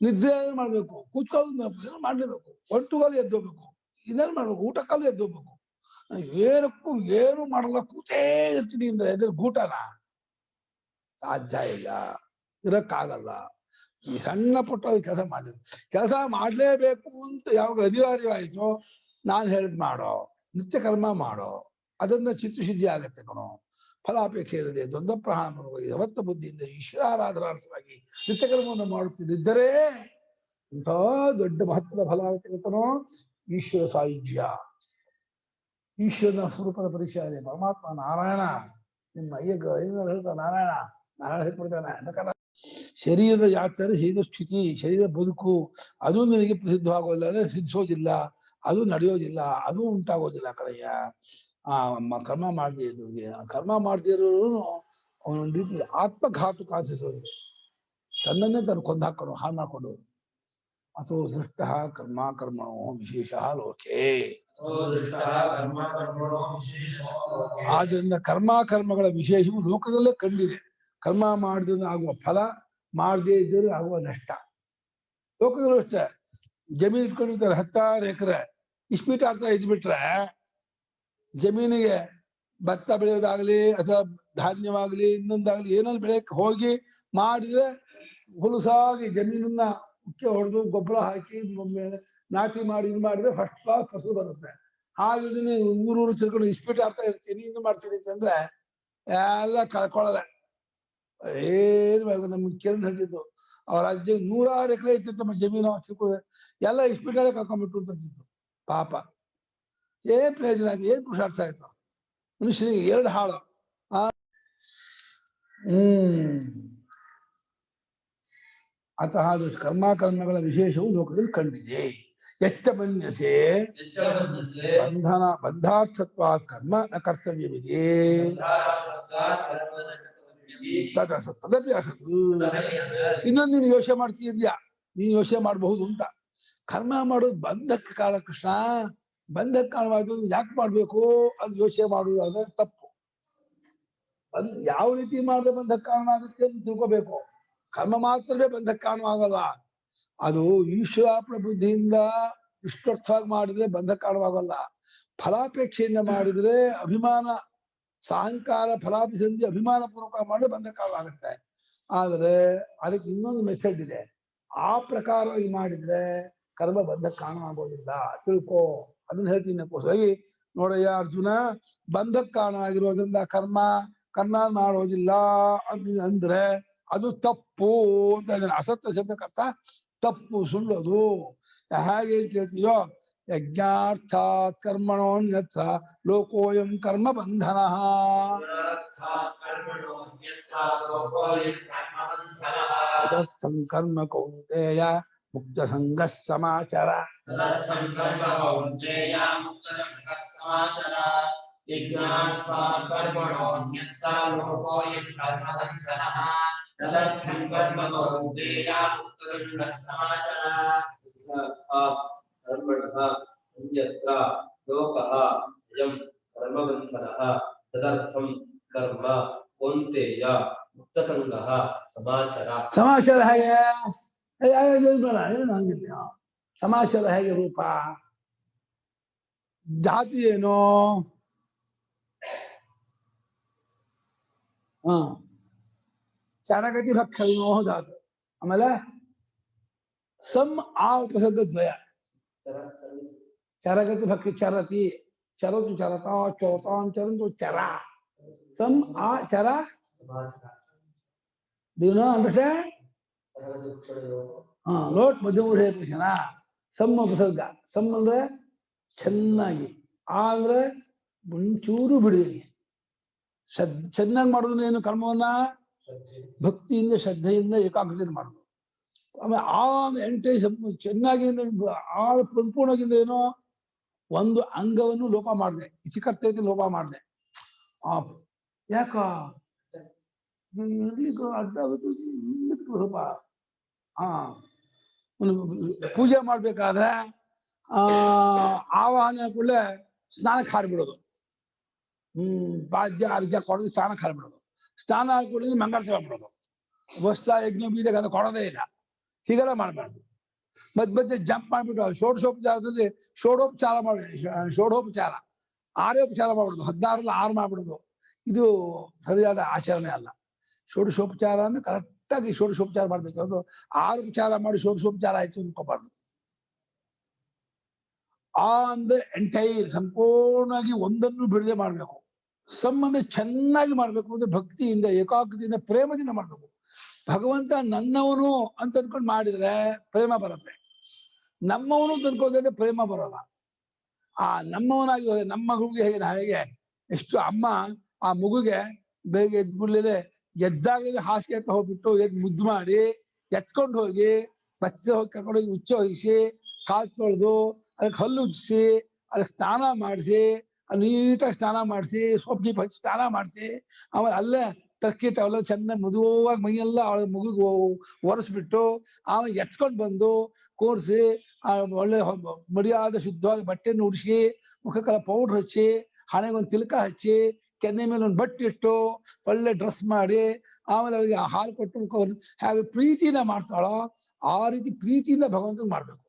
ನಿದ್ರೆ ಮಾಡ್ಬೇಕು, ಕೂತ್ಕೊಳ್ಳೋದು ಮಾಡ್ಲೇಬೇಕು, ಒಟ್ಟುಗಾಲು ಎದ್ದೋಗ್ಬೇಕು, ಇದನ್ನ ಮಾಡ್ಬೇಕು, ಊಟಕ್ಕಾಲು ಎದ್ದೋಗ್ಬೇಕು. ಏನಕ್ಕೂ ಏನು ಮಾಡಲ್ಲ, ಕೂತೇ ಇರ್ತೀನಿ ಅಂದ್ರೆ ಎದ್ರ ಗೂಟನ? ಸಾಧ್ಯ ಇಲ್ಲ, ಇರಕ್ಕಾಗಲ್ಲ. ಈ ಸಣ್ಣ ಪುಟ್ಟ ಕೆಲಸ ಮಾಡಿದ್ರು, ಕೆಲಸ ಮಾಡ್ಲೇಬೇಕು ಅಂತ ಯಾವಾಗ ಅನಿವಾರ್ಯವಾಯಿತು, ನಾನು ಹೇಳಿದ್ ಮಾಡೋ, ನಿತ್ಯ ಕರ್ಮ ಮಾಡೋ, ಅದನ್ನ ಚಿತ್ತಶುದ್ಧಿ ಆಗತ್ತೆ ಕಣೋ. ಫಲಾಪೇಕ್ಷೆ ಇರದೆ ದ್ವಂದ್ವ ಪ್ರಹಾಣ ಯಾವತ್ತ ಬುದ್ಧಿಯಿಂದ ಈಶ್ವರಾರಾಧನಾರ್ಥವಾಗಿ ನಿತ್ಯಕರ್ಮವನ್ನು ಮಾಡುತ್ತಿದ್ದರೆ ಇಂಥ ದೊಡ್ಡ ಮಹತ್ವದ ಫಲ ಆಗುತ್ತೆ ಗೊತ್ತನೋ. ಈಶ್ವರ ಸಾಯುಜ್ಯ, ಈಶ್ವರನ ಸ್ವರೂಪದ ಪರಿಚಯ ಇದೆ. ಪರಮಾತ್ಮ ನಾರಾಯಣ, ನಿಮ್ಮ ಅಯ್ಯಗ ಹೇಳ್ತಾನೆ ನಾರಾಯಣ, ನಾರಾಯಣ ಹೇಳ್ಬಿಡ್ತಾನೆ. ಯಾಕಂದ್ರೆ ಶರೀರದ ಯಾತ್ರೆ, ಶರೀರ ಸ್ಥಿತಿ, ಶರೀರ ಬದುಕು ಅದು ನನಗೆ ಪ್ರಸಿದ್ಧವಾಗೋದಿಲ್ಲ, ಸಿದ್ಧಿಸೋದಿಲ್ಲ, ಅದು ನಡೆಯೋದಿಲ್ಲ, ಅದು ಉಂಟಾಗೋದಿಲ್ಲ ಕಡೆಯ. ಕರ್ಮ ಮಾಡದೇ ಇರೋರಿಗೆ, ಕರ್ಮ ಮಾಡದೇ ಇರೋರು ಅವನೊಂದು ರೀತಿ ಆತ್ಮಘಾತು ಕಾಣಿಸೋರಿಗೆ, ತನ್ನನ್ನೇ ತಾನು ಕೊಂದು ಹಾಕೊಂಡು ಹಾಳು ಮಾಡ್ಕೊಂಡು. ಅಥೋ ದೃಷ್ಟ ಕರ್ಮ ಕರ್ಮಣೋ ವಿಶೇಷ ಲೋಕೆ. ಆದ್ದರಿಂದ ಕರ್ಮಗಳ ವಿಶೇಷವು ಲೋಕದಲ್ಲೇ ಕಂಡಿದೆ. ಕರ್ಮ ಮಾಡಿದ್ರೆ ಆಗುವ ಫಲ, ಮಾಡದೇ ಇದ್ದರೆ ಆಗುವ ನಷ್ಟ. ಲೋಕದಲ್ಲೂ ಅಷ್ಟೇ. ಜಮೀನು ಇಟ್ಕೊಂಡಿರ್ತಾರೆ 10 ಎಕರೆ, ಇಸ್ಪೀಟ್ ಆಡ್ತಾ ಇದ್ಬಿಟ್ರೆ ಜಮೀನಿಗೆ ಭತ್ತ ಬೆಳೆಯೋದಾಗ್ಲಿ ಅಥವಾ ಧಾನ್ಯವಾಗ್ಲಿ ಇನ್ನೊಂದಾಗ್ಲಿ ಏನಾದ್ರು ಬೆಳೆಯಕ್ಕೆ ಹೋಗಿ ಮಾಡಿದ್ರೆ ಹುಲಸಾಗಿ ಜಮೀನನ್ನ ಮುಖ್ಯ ಹೊಡೆದು ಗೊಬ್ಬರ ಹಾಕಿ ನಾಟಿ ಮಾಡಿ ಇದು ಮಾಡಿದ್ರೆ ಫಸ್ಟ್ ಕ್ಲಾಸ್ ಫಸಲು ಬರುತ್ತೆ. ಹಾಗೆ ಊರೂರು ತಿರ್ಕೊಂಡು ಇಸ್ಪೀಟ್ ಆಡ್ತಾ ಇರ್ತೀನಿ, ಇನ್ನು ಮಾಡ್ತೀನಿ ಅಂತಂದ್ರೆ ಎಲ್ಲ ಕಳ್ಕೊಳ್ಳದೆ. ಏನು ನಮ್ಗೆ ಕೇಳಿ ಹೇಳ್ತಿದ್ದು, ಅವ್ರ ಅಜ್ಜಿ 100 ಎಕರೆ ಇತ್ತು ತಮ್ಮ ಜಮೀನು, ಎಲ್ಲ ಇಸ್ಪೀಟಾಳೆ ಕಳ್ಕೊಂಡ್ಬಿಟ್ಟು ಅಂತಿತ್ತು. ಪಾಪ ಏನ್ ಪ್ರಯೋಜನ ಆಯ್ತು, ಏನ್ ಪುರುಷಾರ್ಥ ಆಯ್ತು ಮನುಷ್ಯನಿಗೆ? 2 ಹಾಳು. ಅತಃ ಕರ್ಮಗಳ ವಿಶೇಷವು ಲೋಕದಲ್ಲಿ ಕಂಡಿದೆ. ಎಷ್ಟ ಮನ್ಯಸೆ ಬಂಧಾರ್ಥತ್ವ ಕರ್ಮ ನ ಕರ್ತವ್ಯವಿದೆ. ತದಪಿ ಅಸತ್ ಇನ್ನೊಂದು ನೀನು ಯೋಚನೆ ಮಾಡ್ತಿದ್ಯಾ, ನೀನು ಯೋಚನೆ ಮಾಡಬಹುದು ಅಂತ. ಕರ್ಮ ಮಾಡೋದು ಬಂಧಕ್ಕೆ ಕಾರಣ ಕೃಷ್ಣ, ಬಂಧಕ್ಕೆ ಕಾರಣವಾದ ಯಾಕೆ ಮಾಡ್ಬೇಕು ಅಂತ ಯೋಚನೆ ಮಾಡುವುದು ತಪ್ಪು. ಯಾವ ರೀತಿ ಮಾಡಿದ್ರೆ ಬಂಧಕ್ಕೆ ಕಾರಣ ಆಗುತ್ತೆ ಅಂತ ತಿಳ್ಕೋಬೇಕು. ಕರ್ಮ ಮಾತ್ರವೇ ಬಂಧಕ್ಕೆ ಕಾರಣ ಆಗಲ್ಲ, ಅದು ಈಶ್ವರ ಬುದ್ಧಿಯಿಂದ ಇಷ್ಟರ್ಥವಾಗಿ ಮಾಡಿದ್ರೆ ಬಂಧಕ್ಕೆ ಕಾರಣವಾಗಲ್ಲ. ಫಲಾಪೇಕ್ಷೆಯಿಂದ ಮಾಡಿದ್ರೆ ಅಭಿಮಾನ, ಸಾಹಂಕಾರ, ಫಲಾಭಿಸಂಧಿ ಅಭಿಮಾನ ಪೂರ್ವಕ ಮಾಡಿದ್ರೆ ಬಂಧಕ್ಕೆ ಕಾರಣವಾಗುತ್ತೆ. ಆದರೆ ಅದಕ್ಕೆ ಇನ್ನೊಂದು ಮೆಥಡ್ ಇದೆ, ಆ ಪ್ರಕಾರವಾಗಿ ಮಾಡಿದ್ರೆ ಕರ್ಮ ಬಂಧಕ್ಕೆ ಕಾರಣ ಆಗೋದಿಲ್ಲ, ತಿಳ್ಕೋ. ಅದನ್ನ ಹೇಳ್ತೀನಿ ಅದಕ್ಕೋಸ್ಕರಾಗಿ ನೋಡಯ್ಯ ಅರ್ಜುನ, ಬಂಧಕ್ಕೆ ಕಾರಣವಾಗಿರೋದ್ರಿಂದ ಕರ್ಮ ಮಾಡೋದಿಲ್ಲ ಅಂತ ಅಂದ್ರೆ ಅದು ತಪ್ಪು ಅಂತ ಇದ್ದಾನೆ. ಅಸತ್ಯ ಶಬ್ದಕ್ಕರ್ಥ ತಪ್ಪು, ಸುಳ್ಳದು. ಹೇಗೆ ಕೇಳ್ತೀಯೋ, ಯಜ್ಞಾರ್ಥಾತ್ ಕರ್ಮಣೋನ್ಯತ್ರ ಲೋಕೋಯಂ ಕರ್ಮ ಬಂಧನ. ತದರ್ಥಂ ಕರ್ಮ ಕೌಂತೆಯ ಮುಕ್ತ ಸಂಗ ಸಮಾಚಾರ. कर्मणः अन्यत्र लोकः अयं कर्मबन्धनः तदर्थं कर्म कौन्तेय मुक्तसङ्गः समाचार. ಸಮಾಚಾರ ಹೇಗೆ ಏನು ಸಮಾಚಾರ ಹೇಗೆ ರೂಪ, ಧಾತು ಏನು? ಚರಗತಿ ಭಕ್ಷಣೋ ಧಾತು. ಆಮೇಲೆ ಸಮ್ ಆ ಉಪಸರ್ಗ ದ್ವಯ. ಚರಗತಿ ಭಕ್ಷ ಚರತಿ, ಚರತು ಚರತ ಚೋತಾಂ ಚರಂತು ಚರ. ಸಮ್ ಆ ಚರ. Do you know, understand? Note ಮಧ್ಯಮ ಸಮ್ ಉಪಸರ್ಗ. ಸಮ್ ಅಂದ್ರೆ ಚೆನ್ನಾಗಿ, ಆ ಅಂದ್ರೆ ಮುಂಚೂರು ಬಿಡುಗಡೆ. ಚೆನ್ನಾಗಿ ಮಾಡೋದು ಏನು? ಕರ್ಮವನ್ನ ಭಕ್ತಿಯಿಂದ, ಶ್ರದ್ಧೆಯಿಂದ, ಏಕಾಗ್ರತೆಯಿಂದ ಮಾಡೋದು. ಆಮೇಲೆ ಆ ಚೆನ್ನಾಗಿ ಆ ಸಂಪೂರ್ಣದಿಂದ ಏನೋ ಒಂದು ಅಂಗವನ್ನು ಲೋಪ ಮಾಡಿದೆ, ಇಚ್ಛಿಕರ್ತೈತಿ ಲೋಪ ಮಾಡಿದೆ. ಯಾಕ ಅಡ್ಡ ಲೋಪ. ಪೂಜೆ ಮಾಡ್ಬೇಕಾದ್ರೆ ಆವಾಹನೆ ಕೂಡಲೇ ಸ್ನಾನಕ್ಕೆ ಹಾರಿಬಿಡೋದು. ಬಾಜ್ಯ ಅರ್ಘ್ಯ ಕೊಡೋದು, ಸ್ನಾನಕ್ಕೆ ಹಾರಿಬಿಡೋದು. ಸ್ನಾನ ಹಾಕಿಬಿಡೋದು, ಮಂಗಳ ಸೇವೆ ಬಿಡೋದು. ವಸ್ತ್ರ ಯಜ್ಞ ಬೀದಾಗ ಅದು ಕೊಡೋದೇ ಇಲ್ಲ. ಹೀಗೆಲ್ಲ ಮಾಡಬಾರ್ದು. ಮಧ್ಯೆ ಜಂಪ್ ಮಾಡ್ಬಿಟ್ಟು ಷೋಡಶೋಪಚಾರದಲ್ಲಿ ಷೋಡೋಪಚಾರ 6 ಉಪಚಾರ ಮಾಡ್ಬಿಡೋದು, 16ರಲ್ಲಿ 6 ಮಾಡ್ಬಿಡೋದು. ಇದು ಸರಿಯಾದ ಆಚರಣೆ ಅಲ್ಲ. ಷೋಡಶೋಪಚಾರ ಅಂದ್ರೆ ಕರೆಕ್ಟಾಗಿ ಷೋಡಶೋಪಚಾರ ಮಾಡ್ಬೇಕು. ಅದು 6 ಉಪಚಾರ ಮಾಡಿ ಷೋಡಶೋಪಚಾರ ಆಯ್ತು ಅನ್ಕೋಬಾರ್ದು. ಅಂದ್ರೆ ಎಂಟೈರ್ ಸಂಪೂರ್ಣವಾಗಿ ಒಂದನ್ನು ಬಿಡದೆ ಮಾಡ್ಬೇಕು. ಸಂಬಂಧ ಚೆನ್ನಾಗಿ ಮಾಡ್ಬೇಕು ಅಂದ್ರೆ ಭಕ್ತಿಯಿಂದ, ಏಕಾಗ್ರತೆಯಿಂದ, ಪ್ರೇಮದಿಂದ ಮಾಡ್ಬೇಕು. ಭಗವಂತ ನನ್ನವನು ಅಂತ ಅಂದ್ಕೊಂಡು ಮಾಡಿದ್ರೆ ಪ್ರೇಮ ಬರುತ್ತೆ. ನಮ್ಮವನು ತಂದ್ಕೊಂಡ್ರೆ ಪ್ರೇಮ ಬರೋಲ್ಲ. ಆ ನಮ್ಮವನಾಗಿ ನಮ್ಮ ಮಗುಗೆ ಹೇಗೆ ಎಷ್ಟು ಅಮ್ಮ ಆ ಮಗುಗೆ ಬೇಗ ಎದ್ಬಿಡ್ಲಿದೆ, ಎದ್ದಾಗಲೇ ಹಾಸಿಗೆ ಅಂತ ಹೋಗ್ಬಿಟ್ಟು ಎದ್ದು ಮುದ್ದು ಮಾಡಿ ಎತ್ಕೊಂಡು ಹೋಗಿ ಬಚ್ಚ ಹೋಗಿ ಕರ್ಕೊಂಡೋಗಿ ಉಚ್ಚ ವಹಿಸಿ, ಕಾಲು ತೊಳೆದು ಅದಕ್ಕೆ ಹಲ್ಲು ಉಜ್ಜಿಸಿ, ಅದಕ್ಕೆ ಸ್ನಾನ ಮಾಡಿಸಿ, ನೀಟಾಗಿ ಸ್ನಾನ ಮಾಡಿಸಿ, ಸೊಪ್ಪು ಹಚ್ಚಿ ಸ್ನಾನ ಮಾಡಿಸಿ, ಆಮೇಲೆ ಅಲ್ಲೇ ಟರ್ಕಿಟ್ ಅವೆಲ್ಲ ಚೆನ್ನಾಗಿ ಮದುವಾಗಿ ಮೈಯೆಲ್ಲ ಅವಳ ಮಗುಗೆ ಒರೆಸ್ಬಿಟ್ಟು ಆಮೇಲೆ ಎಚ್ಕೊಂಡು ಬಂದು ಕೂರಿಸಿ, ಒಳ್ಳೆ ಮಡಿಯಾದ ಶುದ್ಧವಾದ ಬಟ್ಟೆಯನ್ನು ಉಡಿಸಿ, ಮುಖಕ್ಕೆಲ್ಲ ಪೌಡ್ರ್ ಹಚ್ಚಿ, ಹಣೆಗೊಂದು ತಿಲಕ ಹಚ್ಚಿ, ಕೆನ್ನೆ ಮೇಲೆ ಒಂದು ಬಟ್ಟೆ ಇಟ್ಟು ಒಳ್ಳೆ ಡ್ರೆಸ್ ಮಾಡಿ, ಆಮೇಲೆ ಅವರಿಗೆ ಹಾಲು ಕೊಟ್ಟು ಹೇಗೆ ಪ್ರೀತಿಯಿಂದ ಮಾಡ್ತಾಳೋ ಆ ರೀತಿ ಪ್ರೀತಿಯಿಂದ ಭಗವಂತನ ಮಾಡ್ಬೇಕು.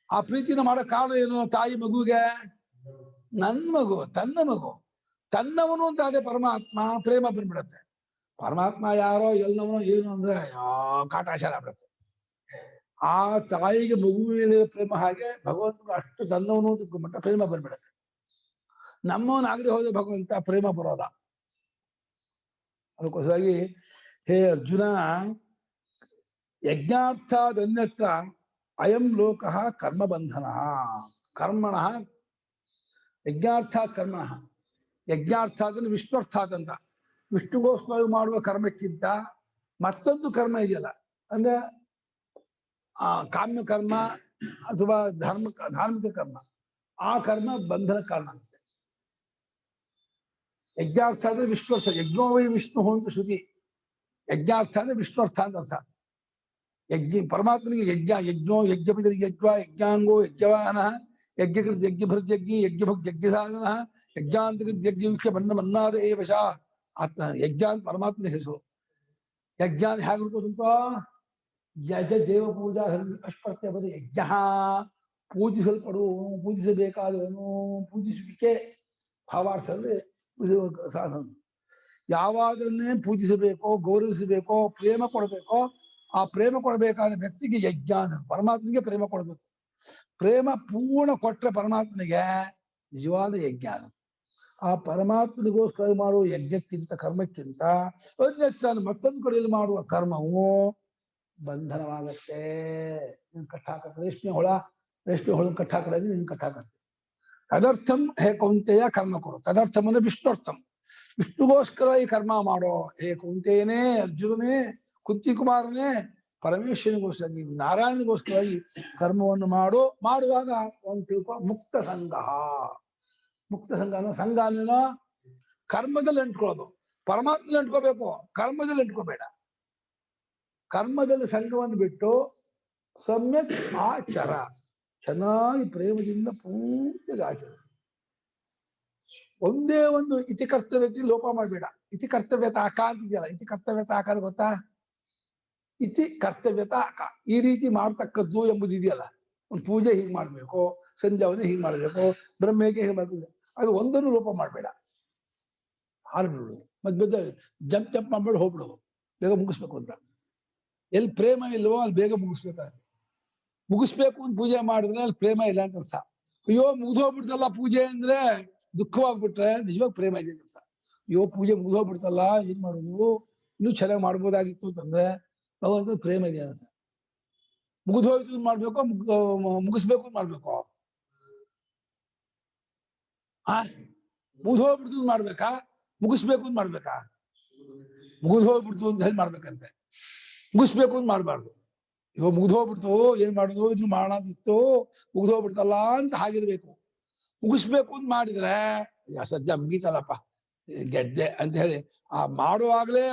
ಆ ಪ್ರೀತಿಯಿಂದ ಮಾಡೋ ಕಾರಣ ಏನು? ತಾಯಿ ಮಗುಗೆ ನನ್ನ ಮಗು, ತನ್ನ ಮಗು, ತನ್ನವನು ಅಂತ ಅದೇ ಪರಮಾತ್ಮ, ಪ್ರೇಮ ಬಂದ್ಬಿಡತ್ತೆ. ಪರಮಾತ್ಮ ಯಾರೋ ಎಲ್ಲವನೋ ಏನು ಅಂದ್ರೆ ಕಾಟಾಚಾರ ಆಗ್ಬಿಡತ್ತೆ. ಆ ತಾಯಿಗೆ ಮಗುವಿನ ಪ್ರೇಮ ಹಾಗೆ ಭಗವಂತನು ಅಷ್ಟು ತನ್ನವನು ಅಂತ ಪ್ರೇಮ ಬಂದ್ಬಿಡತ್ತೆ. ನಮ್ಮವನಾಗದೆ ಹೋದ ಭಗವಂತ ಪ್ರೇಮ ಬರೋಲ್ಲ. ಅದಕ್ಕೋಸ್ಕರಾಗಿ ಹೇ ಅರ್ಜುನ, ಯಜ್ಞಾರ್ಥಾದನ್ಯತ್ರ ಅಯಂ ಲೋಕಃ ಕರ್ಮಬಂಧನ. ಕರ್ಮಣ ಯಜ್ಞಾರ್ಥ ಕರ್ಮಣ. ಯಜ್ಞಾರ್ಥಾದಲ್ಲಿ ವಿಷ್ಣುರ್ಥಾತ್ ಅಂತ, ವಿಷ್ಣುಗೋಸ್ಕರ ಮಾಡುವ ಕರ್ಮಕ್ಕಿಂತ ಮತ್ತೊಂದು ಕರ್ಮ ಇದೆಯಲ್ಲ, ಅಂದ್ರೆ ಕಾಮ್ಯ ಕರ್ಮ ಅಥವಾ ಧಾರ್ಮಿಕ ಕರ್ಮ, ಆ ಕರ್ಮ ಬಂಧನ ಕಾರಣ ಆಗುತ್ತೆ. ಯಜ್ಞಾರ್ಥ ಅಂದ್ರೆ ವಿಷ್ಣುರ್ಥ, ಯಜ್ಞೋವೈ ವಿಷ್ಣು ಅಂತ ಶ್ರುತಿ. ಯಜ್ಞಾರ್ಥ ಅಂದ್ರೆ ವಿಷ್ಣುರ್ಥ ಅಂತ ಅರ್ಥ. ಯಜ್ಞ ಪರಮಾತ್ಮನಿಗೆ ಯಜ್ಞೋ ಯಜ್ಞಪತಿ ಯಜ್ಞ ಯಜ್ಞಾಂಗೋ ಯಜ್ಞವಾಹನ ಯಜ್ಞಕೃತ್ ಯಜ್ಞಭೃತ್ಯಜ್ಞಿ ಯಜ್ಞಭುಕ್ ಯಜ್ಞಸಾಧನ ಯಜ್ಞಾಂತಕೃತ್ ಯಜ್ಞವೀಕ್ಷ ಮನ್ನಾದ ಏವಶ. ಆತ್ಮ ಯಜ್ಞ ಅಂತ ಪರಮಾತ್ಮನ ಹೆಸರು. ಯಜ್ಞ ಅಂತ ಹೇಗೆ ಅಂತ ಯಜ ದೇವ ಪೂಜಾ ಅಷ್ಟ್ರತ್ಯ ಬರೀ ಯಜ್ಞ ಪೂಜಿಸಲ್ಪಡುವವನು, ಪೂಜಿಸಬೇಕಾದವನು, ಪೂಜಿಸುವಿಕೆ ಭಾವಾರ್ಥದಲ್ಲಿ ಸಾಧನ. ಯಾವಾಗನ್ನೇ ಪೂಜಿಸಬೇಕೋ, ಗೌರವಿಸಬೇಕೋ, ಪ್ರೇಮ ಕೊಡಬೇಕೋ, ಆ ಪ್ರೇಮ ಕೊಡಬೇಕಾದ ವ್ಯಕ್ತಿಗೆ ಯಜ್ಞ. ಪರಮಾತ್ಮನಿಗೆ ಪ್ರೇಮ ಕೊಡಬೇಕು. ಪ್ರೇಮ ಪೂರ್ಣ ಕೊಟ್ಟರೆ ಪರಮಾತ್ಮನಿಗೆ ನಿಜವಾದ ಯಜ್ಞ. ಆ ಪರಮಾತ್ಮನಿಗೋಸ್ಕರ ಮಾಡುವ ಯಜ್ಞಕ್ಕಿಂತ ಕರ್ಮಕ್ಕಿಂತ ಮತ್ತೊಂದು ಕಡೆಯಲ್ಲಿ ಮಾಡುವ ಕರ್ಮವು ಬಂಧನವಾಗತ್ತೆ. ನಿನ್ ಕಟ್ಟಾಕತ್ತೆ. ರೇಷ್ಮೆ ಹುಳ ಕಟ್ಟಾಕಡೆ ನಿನ್ ಕಟ್ಟಾಕತ್ತೆ. ತದರ್ಥಂ ಹೇ ಕೌಂತೆಯ ಕರ್ಮ ಕೊಡು. ತದರ್ಥಂ ಅಂದ್ರೆ ವಿಷ್ಣುರ್ಥಂ. ವಿಷ್ಣುಗೋಸ್ಕರ ಈ ಕರ್ಮ ಮಾಡೋ ಹೇ ಕೌಂತೆಯನೇ, ಅರ್ಜುನನೇ, ಕುಂತಿಕುಮಾರನೇ, ಪರಮೇಶ್ವರನಿಗೋಸ್ಕರ, ನಾರಾಯಣನಿಗೋಸ್ಕರವಾಗಿ ಕರ್ಮವನ್ನು ಮಾಡುವಾಗ ಒಂದು ತಿಳ್ಕೊ ಮುಕ್ತ ಸಂಘ. ಮುಕ್ತ ಸಂಘ ಅನ್ನೋ ಕರ್ಮದಲ್ಲಿ ಅಂಟ್ಕೊಳ್ಳೋದು. ಪರಮಾತ್ಮದಲ್ಲಿ ಅಂಟ್ಕೋಬೇಕು, ಕರ್ಮದಲ್ಲಿ ಅಂಟ್ಕೋಬೇಡ. ಕರ್ಮದಲ್ಲಿ ಸಂಘವನ್ನು ಬಿಟ್ಟು ಸಮ್ಯಕ್ ಆಚರ, ಚೆನ್ನಾಗಿ ಪ್ರೇಮದಿಂದ ಪೂರ್ತಿ ಆಚರ. ಒಂದೇ ಒಂದು ಇತಿ ಕರ್ತವ್ಯತೆ ಲೋಪ ಮಾಡಬೇಡ. ಇತಿ ಕರ್ತವ್ಯತ ಆಕ ಅಂತಿದೆಯಲ್ಲ, ಇತಿ ಕರ್ತವ್ಯತ ಆಕಾರ ಗೊತ್ತಾ? ಇತಿ ಕರ್ತವ್ಯತ ಆಕ, ಈ ರೀತಿ ಮಾಡ್ತಕ್ಕದ್ದು ಎಂಬುದು ಇದೆಯಲ್ಲ. ಒಂದು ಪೂಜೆ ಹೀಗೆ ಮಾಡ್ಬೇಕು, ಸಂಧ್ಯಾವನೆ ಹೀಗೆ ಮಾಡ್ಬೇಕು, ಬ್ರಹ್ಮೆಗೆ ಹೀಗೆ ಮಾಡ್ಬೇಕು, ಅದು ಒಂದನ್ನು ಲೋಪ ಮಾಡಬೇಡ. ಹಾರ್ಬಿಡು, ಮಧ್ಯ ಜಂಪ್ ಮಾಡ್ಬೇಡ, ಹೋಗ್ಬಿಡು, ಬೇಗ ಮುಗಿಸ್ಬೇಕು ಅಂತ. ಎಲ್ಲಿ ಪ್ರೇಮ ಇಲ್ವೋ ಅಲ್ಲಿ ಬೇಗ ಮುಗಿಸ್ಬೇಕು ಅಂತ ಪೂಜೆ ಮಾಡಿದ್ರೆ ಅಲ್ಲಿ ಪ್ರೇಮ ಇಲ್ಲ ಅಂತ ಅರ್ಥ. ಅಯ್ಯೋ ಮುಗಿದೋಗ್ಬಿಡ್ತಲ್ಲ ಪೂಜೆ ಅಂದ್ರೆ ದುಃಖವಾಗ್ಬಿಟ್ರೆ ನಿಜವಾಗ ಪ್ರೇಮ ಇದೆ ಅಂತ. ಅಯ್ಯೋ ಪೂಜೆ ಮುಗಿದೋಗ್ಬಿಡ್ತಲ್ಲ, ಏನ್ ಮಾಡೋದು, ಇನ್ನೂ ಚೆನ್ನಾಗಿ ಮಾಡ್ಬೋದಾಗಿತ್ತು ಅಂತಂದ್ರೆ ಭಗವಂತ ಪ್ರೇಮ ಇದೆ ಅಂತ. ಮುಗಿದೋಯ್ತು ಮಾಡ್ಬೇಕು, ಮುಗಿಸ್ಬೇಕು ಅಂತ ಮಾಡ್ಬೇಕು. ಮುಗಿದೋಗ್ಬಿಡ್ತು ಮಾಡ್ಬೇಕಾ, ಮುಗಿಸ್ಬೇಕು ಅಂತ ಮಾಡ್ಬೇಕಾ? ಮುಗಿದೋಗ್ಬಿಡ್ತು ಅಂತ ಹೇಳಿ ಮಾಡ್ಬೇಕಂತೆ, ಮುಗಿಸ್ಬೇಕು ಅಂತ ಮಾಡ್ಬಾರ್ದು. ಇವಾಗ ಮುಗಿದೋಗ್ಬಿಡ್ತು, ಏನ್ ಮಾಡುದು, ಇದು ಮಾಡೋಣ ಅಂತಿತ್ತು, ಮುಗಿದೋಗ್ಬಿಡ್ತಲ್ಲ ಅಂತ ಹಾಗಿರ್ಬೇಕು. ಮುಗಿಸ್ಬೇಕು ಅಂತ ಮಾಡಿದ್ರೆ ಸದ್ಯ ಮುಗೀತಲ್ಲಪ್ಪ ಗೆದ್ದೆ ಅಂತ ಹೇಳಿ ಆ ಮಾಡುವಾಗಲೇ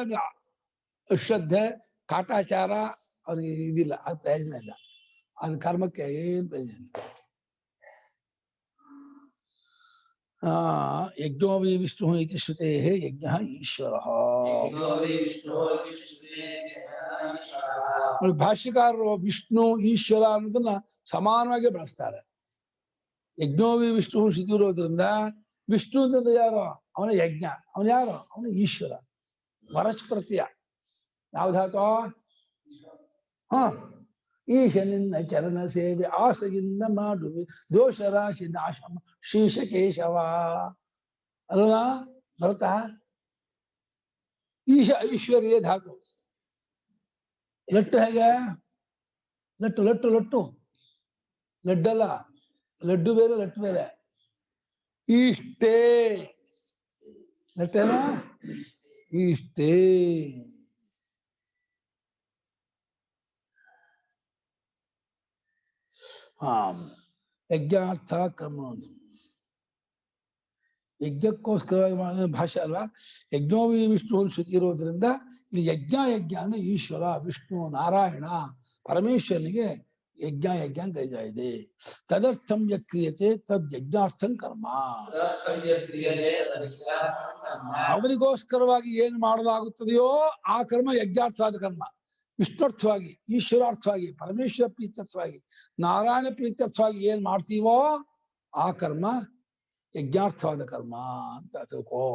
ಅಶ್ರದ್ಧೆ, ಕಾಟಾಚಾರ ಅವನಿಗೆ ಇದಿಲ್ಲ, ಅದು ಪ್ರಯೋಜನ ಇಲ್ಲ. ಅದ್ ಕರ್ಮಕ್ಕೆ ಏನ್ ಪ್ರಯೋಜನ ಇಲ್ಲ. ಯಜ್ಞೋ ವೈ ವಿಷ್ಣು ಇತಿ ಶ್ರುತೇ ಯಜ್ಞ ಈಶ್ವರ. ಭಾಷ್ಯಕಾರರು ವಿಷ್ಣು ಈಶ್ವರ ಅನ್ನೋದನ್ನ ಸಮಾನವಾಗಿ ಬಳಸ್ತಾರೆ. ಯಜ್ಞೋ ವೈ ವಿಷ್ಣು ಶ್ರುತಿ ಇರೋದ್ರಿಂದ ವಿಷ್ಣು ಅಂತಂದ್ರೆ ಯಾರು? ಅವನ ಯಜ್ಞ. ಅವನ ಯಾರು? ಅವನ ಈಶ್ವರ. ವರಚ್ ಪ್ರತ್ಯಯ ಯಾವ್ದಾತೋ? ಈಶನಿಂದ ಚರಣ ಸೇವೆ ಆಸೆಯಿಂದ ಮಾಡುವೆ ದೋಷ ರಾಶಿ ನಾಶ ಶ್ರೀಶಕೇಶವ ಅಲ್ಲ ಬರ್ತಾ? ಈಶ ಐಶ್ವರ್ಯ ಧಾತು. ಲಟ್ಟು ಹೇಗೆ? ಲಟ್ಟು ಲಟ್ಟು ಲಟ್ಟು ಲಡ್ಡಲ್ಲ, ಲಡ್ಡು ಬೇರೆ ಲಟ್ಟು ಬೇರೆ. ಇಷ್ಟೇ ಲಟ್ಟೇನ? ಇಷ್ಟೇ. ಯಜ್ಞಾರ್ಥ ಕರ್ಮ, ಯಜ್ಞಕ್ಕೋಸ್ಕರವಾಗಿ ಮಾಡಿದ ಭಾಷೆ ಅಲ್ವಾ. ಯಜ್ಞೋ ವಿಷ್ಣು ಶ್ರುತಿ ಇರೋದ್ರಿಂದ ಇಲ್ಲಿ ಯಜ್ಞ ಅಂದ್ರೆ ಈಶ್ವರ, ವಿಷ್ಣು, ನಾರಾಯಣ, ಪರಮೇಶ್ವರನಿಗೆ ಯಜ್ಞ ಕೈಜಾ ಇದೆ. ತದರ್ಥಂ ಯತ್ ಕ್ರಿಯತೆ ತದ್ ಯಜ್ಞಾರ್ಥಂ ಕರ್ಮ. ಅವನಿಗೋಸ್ಕರವಾಗಿ ಏನು ಮಾಡಲಾಗುತ್ತದೆಯೋ ಆ ಕರ್ಮ ಯಜ್ಞಾರ್ಥವಾದ ಕರ್ಮ. ವಿಷ್ಣುರ್ಥವಾಗಿ, ಈಶ್ವರಾರ್ಥವಾಗಿ, ಪರಮೇಶ್ವರ ಪ್ರೀತ್ಯರ್ಥವಾಗಿ, ನಾರಾಯಣ ಪ್ರೀತ್ಯರ್ಥವಾಗಿ ಏನ್ ಮಾಡ್ತೀವೋ ಆ ಕರ್ಮ ಯಜ್ಞಾರ್ಥವಾದ ಕರ್ಮ ಅಂತ ತಿಳ್ಕೋ.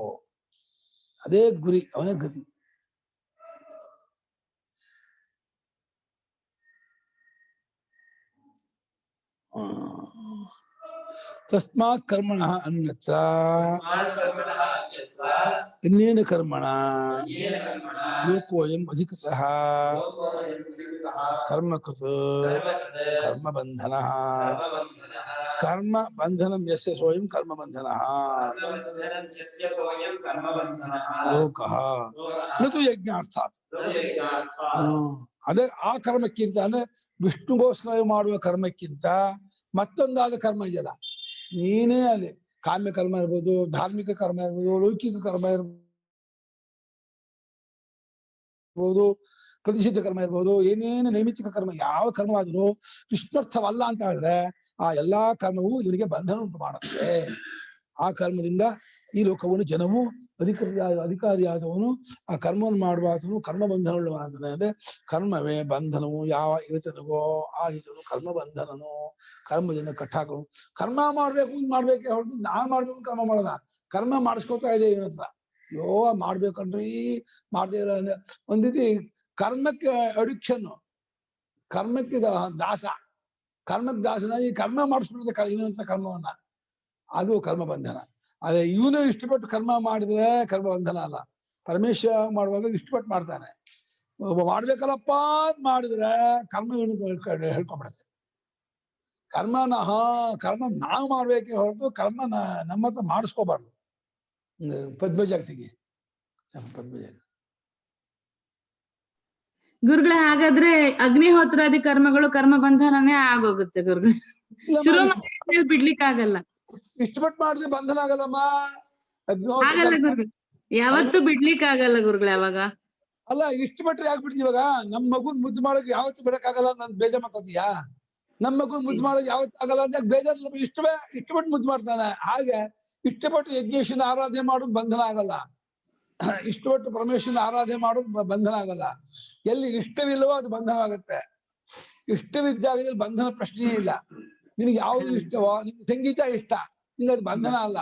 ಅದೇ ಗುರಿ, ಅವನೇ ಗತಿ. ತಸ್ಮಾತ್ ಕರ್ಮಣ ಅನ್ಯತ್ರ ಇನ್ನೇನ ಕರ್ಮಣ ಲೋಕೋಯಂ ಅಧಿಕೃತಃ ಕರ್ಮಕೃತ ಕರ್ಮಬಂಧನ. ಕರ್ಮ ಬಂಧನಂ ಯಸ್ಯ ಸ್ವಯಂ ಕರ್ಮ ಬಂಧನ ಲೋಕಃ ನತು ಯಜ್ಞಾರ್ಥಾತ್. ಅದೇ ಆ ಕರ್ಮಕ್ಕಿಂತ ಅಂದ್ರೆ ವಿಷ್ಣುಗೋಸ್ಕರ ಮಾಡುವ ಕರ್ಮಕ್ಕಿಂತ ಮತ್ತೊಂದಾದ ಕರ್ಮ ಇದೆಯಲ್ಲ, ನೀನೇ ಅಲ್ಲಿ ಕಾಮ್ಯ ಕರ್ಮ ಇರ್ಬೋದು, ಧಾರ್ಮಿಕ ಕರ್ಮ ಇರ್ಬೋದು, ಲೌಕಿಕ ಕರ್ಮ ಇರ್ಬೋದು, ಪ್ರತಿಷಿದ್ಧ ಕರ್ಮ ಇರ್ಬೋದು, ಏನೇನು ನೈಮಿತ್ತಿಕ ಕರ್ಮ ಯಾವ ಕರ್ಮವಾದರೂ ವಿಷ್ಣರ್ಥವಲ್ಲ ಅಂತ ಹೇಳಿದ್ರೆ ಆ ಎಲ್ಲಾ ಕರ್ಮವು ಇವನಿಗೆ ಬಂಧನ ಉಂಟು ಮಾಡುತ್ತೆ. ಆ ಕರ್ಮದಿಂದ ಈ ಲೋಕವನ್ನು ಜನವು ಅಧಿಕಾರಿಯಾದವನು ಆ ಕರ್ಮವನ್ನು ಮಾಡುವಾತನು ಕರ್ಮ ಬಂಧನವುಳ್ಳವನಾಗ್ತಾನೆ. ಅಂದ್ರೆ ಕರ್ಮವೇ ಬಂಧನವು ಯಾವ ಇರುತ್ತನವೋ ಆ ಇದನು ಕರ್ಮ ಬಂಧನನು. ಕರ್ಮದಿಂದ ಕಟ್ಟಾಕನು. ಕರ್ಮ ಮಾಡ್ಬೇಕೆ ಹೊರತು ನಾನ್ ಮಾಡ್ಬೇಕು ಕರ್ಮ ಮಾಡೋದ. ಕರ್ಮ ಮಾಡಿಸ್ಕೊತಾ ಇದೆ ಇವನ ಹತ್ರ. ಅಯ್ಯೋ ಮಾಡ್ಬೇಕನ್ರಿ ಮಾಡದೇ ಇರೋ ಒಂದ್ ರೀತಿ ಕರ್ಮಕ್ಕೆ ಅಡಿಕ್ಷನ್, ಕರ್ಮಕ್ಕೆ ದಾಸ, ಕರ್ಮಕ್ಕೆ ದಾಸನಾಗಿ ಕರ್ಮ ಮಾಡಿಸ್ಬಿಡುತ್ತೆ ಇವನಂತ ಕರ್ಮವನ್ನ. ಅದು ಕರ್ಮ ಬಂಧನ. ಅದೇ ಇವನು ಇಷ್ಟಪಟ್ಟು ಕರ್ಮ ಮಾಡಿದ್ರೆ ಕರ್ಮ ಬಂಧನ ಅಲ್ಲ. ಪರಮೇಶ್ವರ ಮಾಡುವಾಗ ಇಷ್ಟಪಟ್ಟು ಮಾಡ್ತಾನೆ. ಒಬ್ಬ ಮಾಡ್ಬೇಕಲ್ಲಪ್ಪ ಅಂತ ಮಾಡಿದ್ರೆ ಕರ್ಮ ಹೇಳ್ಕೊಂಡ್ಬಿಡತ್ತೆ. ಕರ್ಮ ನಾವು ಮಾಡ್ಬೇಕೆ ಹೊರತು ಕರ್ಮ ನಮ್ಮ ಹತ್ರ ಮಾಡಿಸ್ಕೋಬಾರ್ದು. ಪದ್ಮಜಾಗ್ತಿಗೆ ಪದ್ಮಜ ಗುರುಗಳೇ, ಹಾಗಾದ್ರೆ ಅಗ್ನಿಹೋತ್ರಾದಿ ಕರ್ಮಗಳು ಕರ್ಮ ಬಂಧನನೇ ಆಗೋಗುತ್ತೆ ಗುರುಗಳೇ. ಶುರು ಬಿಡ್ಲಿಕ್ಕೆ ಆಗಲ್ಲ. ಇಷ್ಟಪಟ್ಟು ಮಾಡಿದ್ರೆ ಬಂಧನ ಆಗಲ್ಲಮ್ಮ. ಆಗಲ್ಲ ಗುರುಗಳೇ, ಯಾವತ್ತೂ ಬಿಡ್ಲಿಕ್ಕೆ ಆಗಲ್ಲ ಗುರುಗಳೇ. ಅವಾಗ ಅಲ್ಲ, ಇಷ್ಟಪಟ್ರೆ ಯಾಕೆ ಬಿಡ್ತೀವಿ? ಇವಾಗ ನಮ್ಮ ಮಗುನ್ ಮುದ್ದು ಮಾಡೋಕೆ ಯಾವತ್ತು ಬಿಡಕ್ಕಾಗಲ್ಲ ನನ್ ಬೇಜಾರ್ ಮಾಡ್ಕೋತೀಯಾ? ನಮ್ಮ ಮಗುನ್ ಮುದ್ದು ಮಾಡೋಕೆ ಯಾವತ್ತು ಆಗಲ್ಲ ಅಂತ ಬೇಜಾರ್. ಇಷ್ಟಪಟ್ಟು ಮುದ್ದು ಮಾಡ್ತಾನೆ. ಹಾಗೆ ಇಷ್ಟಪಟ್ಟು ಯಜ್ಞೇಶನ ಆರಾಧನೆ ಮಾಡೋದು ಬಂಧನ ಆಗಲ್ಲ. ಇಷ್ಟಪಟ್ಟು ಪರಮೇಶ್ವರನ ಆರಾಧನೆ ಮಾಡೋದು ಬಂಧನ ಆಗಲ್ಲ. ಎಲ್ಲಿ ಇಷ್ಟವಿಲ್ಲವೋ ಅದು ಬಂಧನವಾಗುತ್ತೆ. ಇಷ್ಟವಿದ್ದಾಗದಲ್ಲಿ ಬಂಧನ ಪ್ರಶ್ನೆಯೇ ಇಲ್ಲ. ನಿನಗೆ ಯಾವ್ದು ಇಷ್ಟವೋ, ನಿಮ್ಗೆ ಸಂಗೀತ ಇಷ್ಟ, ನಿಂಗೆ ಅದು ಬಂಧನ ಅಲ್ಲ.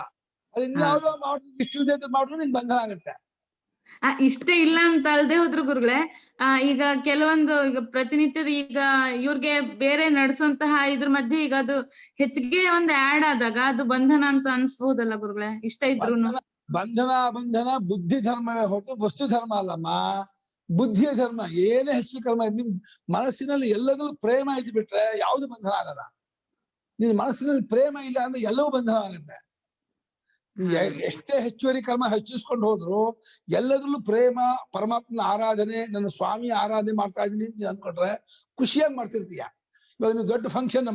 ಅದು ಇನ್ಯಾವುದೋ ಮಾಡು, ಇಷ್ಟವಿದ್ದ ಮಾಡಿದ್ರು ನಿನ್ಗೆ ಬಂಧನ ಆಗುತ್ತೆ. ಇಷ್ಟ ಇಲ್ಲ ಅಂತ ಅಲ್ದೆ ಹೋದ್ರು ಗುರುಗಳೇ, ಈಗ ಕೆಲವೊಂದು ಈಗ ಪ್ರತಿನಿತ್ಯದ ಈಗ ಇವ್ರಿಗೆ ಬೇರೆ ನಡೆಸುವಂತಹ ಇದ್ರ ಮಧ್ಯೆ ಈಗ ಅದು ಹೆಚ್ಚಿಗೆ ಒಂದು ಆಡ್ ಆದಾಗ ಅದು ಬಂಧನ ಅಂತ ಅನ್ಸ್ಬಹುದಲ್ಲ ಗುರುಗಳೇ, ಇಷ್ಟ ಇದ್ರು? ಬಂಧನ ಬುದ್ಧಿ ಧರ್ಮವೇ ಹೊರತು ವಸ್ತು ಧರ್ಮ ಅಲ್ಲಮ್ಮ. ಬುದ್ಧಿಯ ಧರ್ಮ. ಏನೇ ಹೆಚ್ಚಿಗೆ ಕರ್ಮ ನಿಮ್ ಮನಸ್ಸಿನಲ್ಲಿ ಎಲ್ಲದರಲ್ಲೂ ಪ್ರೇಮ ಇದ್ದು ಬಿಟ್ರೆ ಯಾವ್ದು ಬಂಧನ ಆಗಲ್ಲ. ನಿನ್ ಮನಸ್ಸಿನಲ್ಲಿ ಪ್ರೇಮ ಇಲ್ಲ ಅಂದ್ರೆ ಎಲ್ಲವೂ ಬಂಧನ ಆಗುತ್ತೆ. ಎಷ್ಟೇ ಹೆಚ್ಚುವರಿ ಕರ್ಮ ಹೆಚ್ಚಿಸ್ಕೊಂಡು ಹೋದ್ರು ಎಲ್ಲದರಲ್ಲೂ ಪ್ರೇಮ, ಪರಮಾತ್ಮನ ಆರಾಧನೆ, ನನ್ನ ಸ್ವಾಮಿ ಆರಾಧನೆ ಮಾಡ್ತಾ ಇದೀನಿ ಅಂತ ಅಂದ್ಕೊಂಡ್ರೆ ಖುಷಿಯಾಗಿ ಮಾಡ್ತಿರ್ತೀಯ. ಇವಾಗ ನೀವು ದೊಡ್ಡ ಫಂಕ್ಷನ್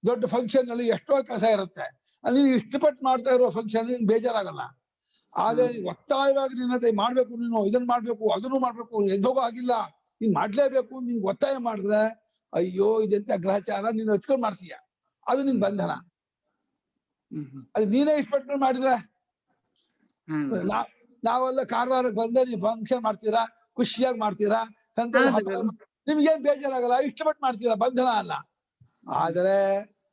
ದೊಡ್ಡ ಫಂಕ್ಷನ್ ನಲ್ಲಿ ಎಷ್ಟೋ ಕೆಲಸ ಇರುತ್ತೆ. ಅಲ್ಲಿ ಇಷ್ಟಪಟ್ಟು ಮಾಡ್ತಾ ಇರೋ ಫಂಕ್ಷನ್ ಬೇಜಾರಾಗಲ್ಲ. ಆದ್ರೆ ಒತ್ತಾಯವಾಗಿ ನಿನ್ನ ಹತ್ರ ಮಾಡ್ಬೇಕು, ನೀನು ಇದನ್ನ ಮಾಡ್ಬೇಕು, ಅದನ್ನು ಮಾಡ್ಬೇಕು, ಎದ್ದೋಗೋ ಆಗಿಲ್ಲ, ನೀನ್ ಮಾಡ್ಲೇಬೇಕು ನಿಂಗೆ ಒತ್ತಾಯ ಮಾಡಿದ್ರೆ ಅಯ್ಯೋ ಇದೆಂತ ಗ್ರಹಚಾರ, ನೀನು ಹಚ್ಕೊಂಡ್ ಮಾಡ್ತೀಯ, ಅದು ನಿನ್ ಬಂಧನ. ಅದು ನೀನೇ ಇಷ್ಟಪಟ್ಟು ಮಾಡಿದ್ರೆ ನಾವೆಲ್ಲ ಕಾರವಾರಕ್ಕೆ ಬಂದ್ರೆ ನೀವು ಫಂಕ್ಷನ್ ಮಾಡ್ತೀರಾ, ಖುಷಿಯಾಗಿ ಮಾಡ್ತೀರಾ, ಸಂತೋಷ, ನಿಮ್ಗೇನ್ ಬೇಜಾರಾಗಲ್ಲ, ಇಷ್ಟಪಟ್ಟು ಮಾಡ್ತೀರಾ, ಬಂಧನ ಅಲ್ಲ. ಆದ್ರೆ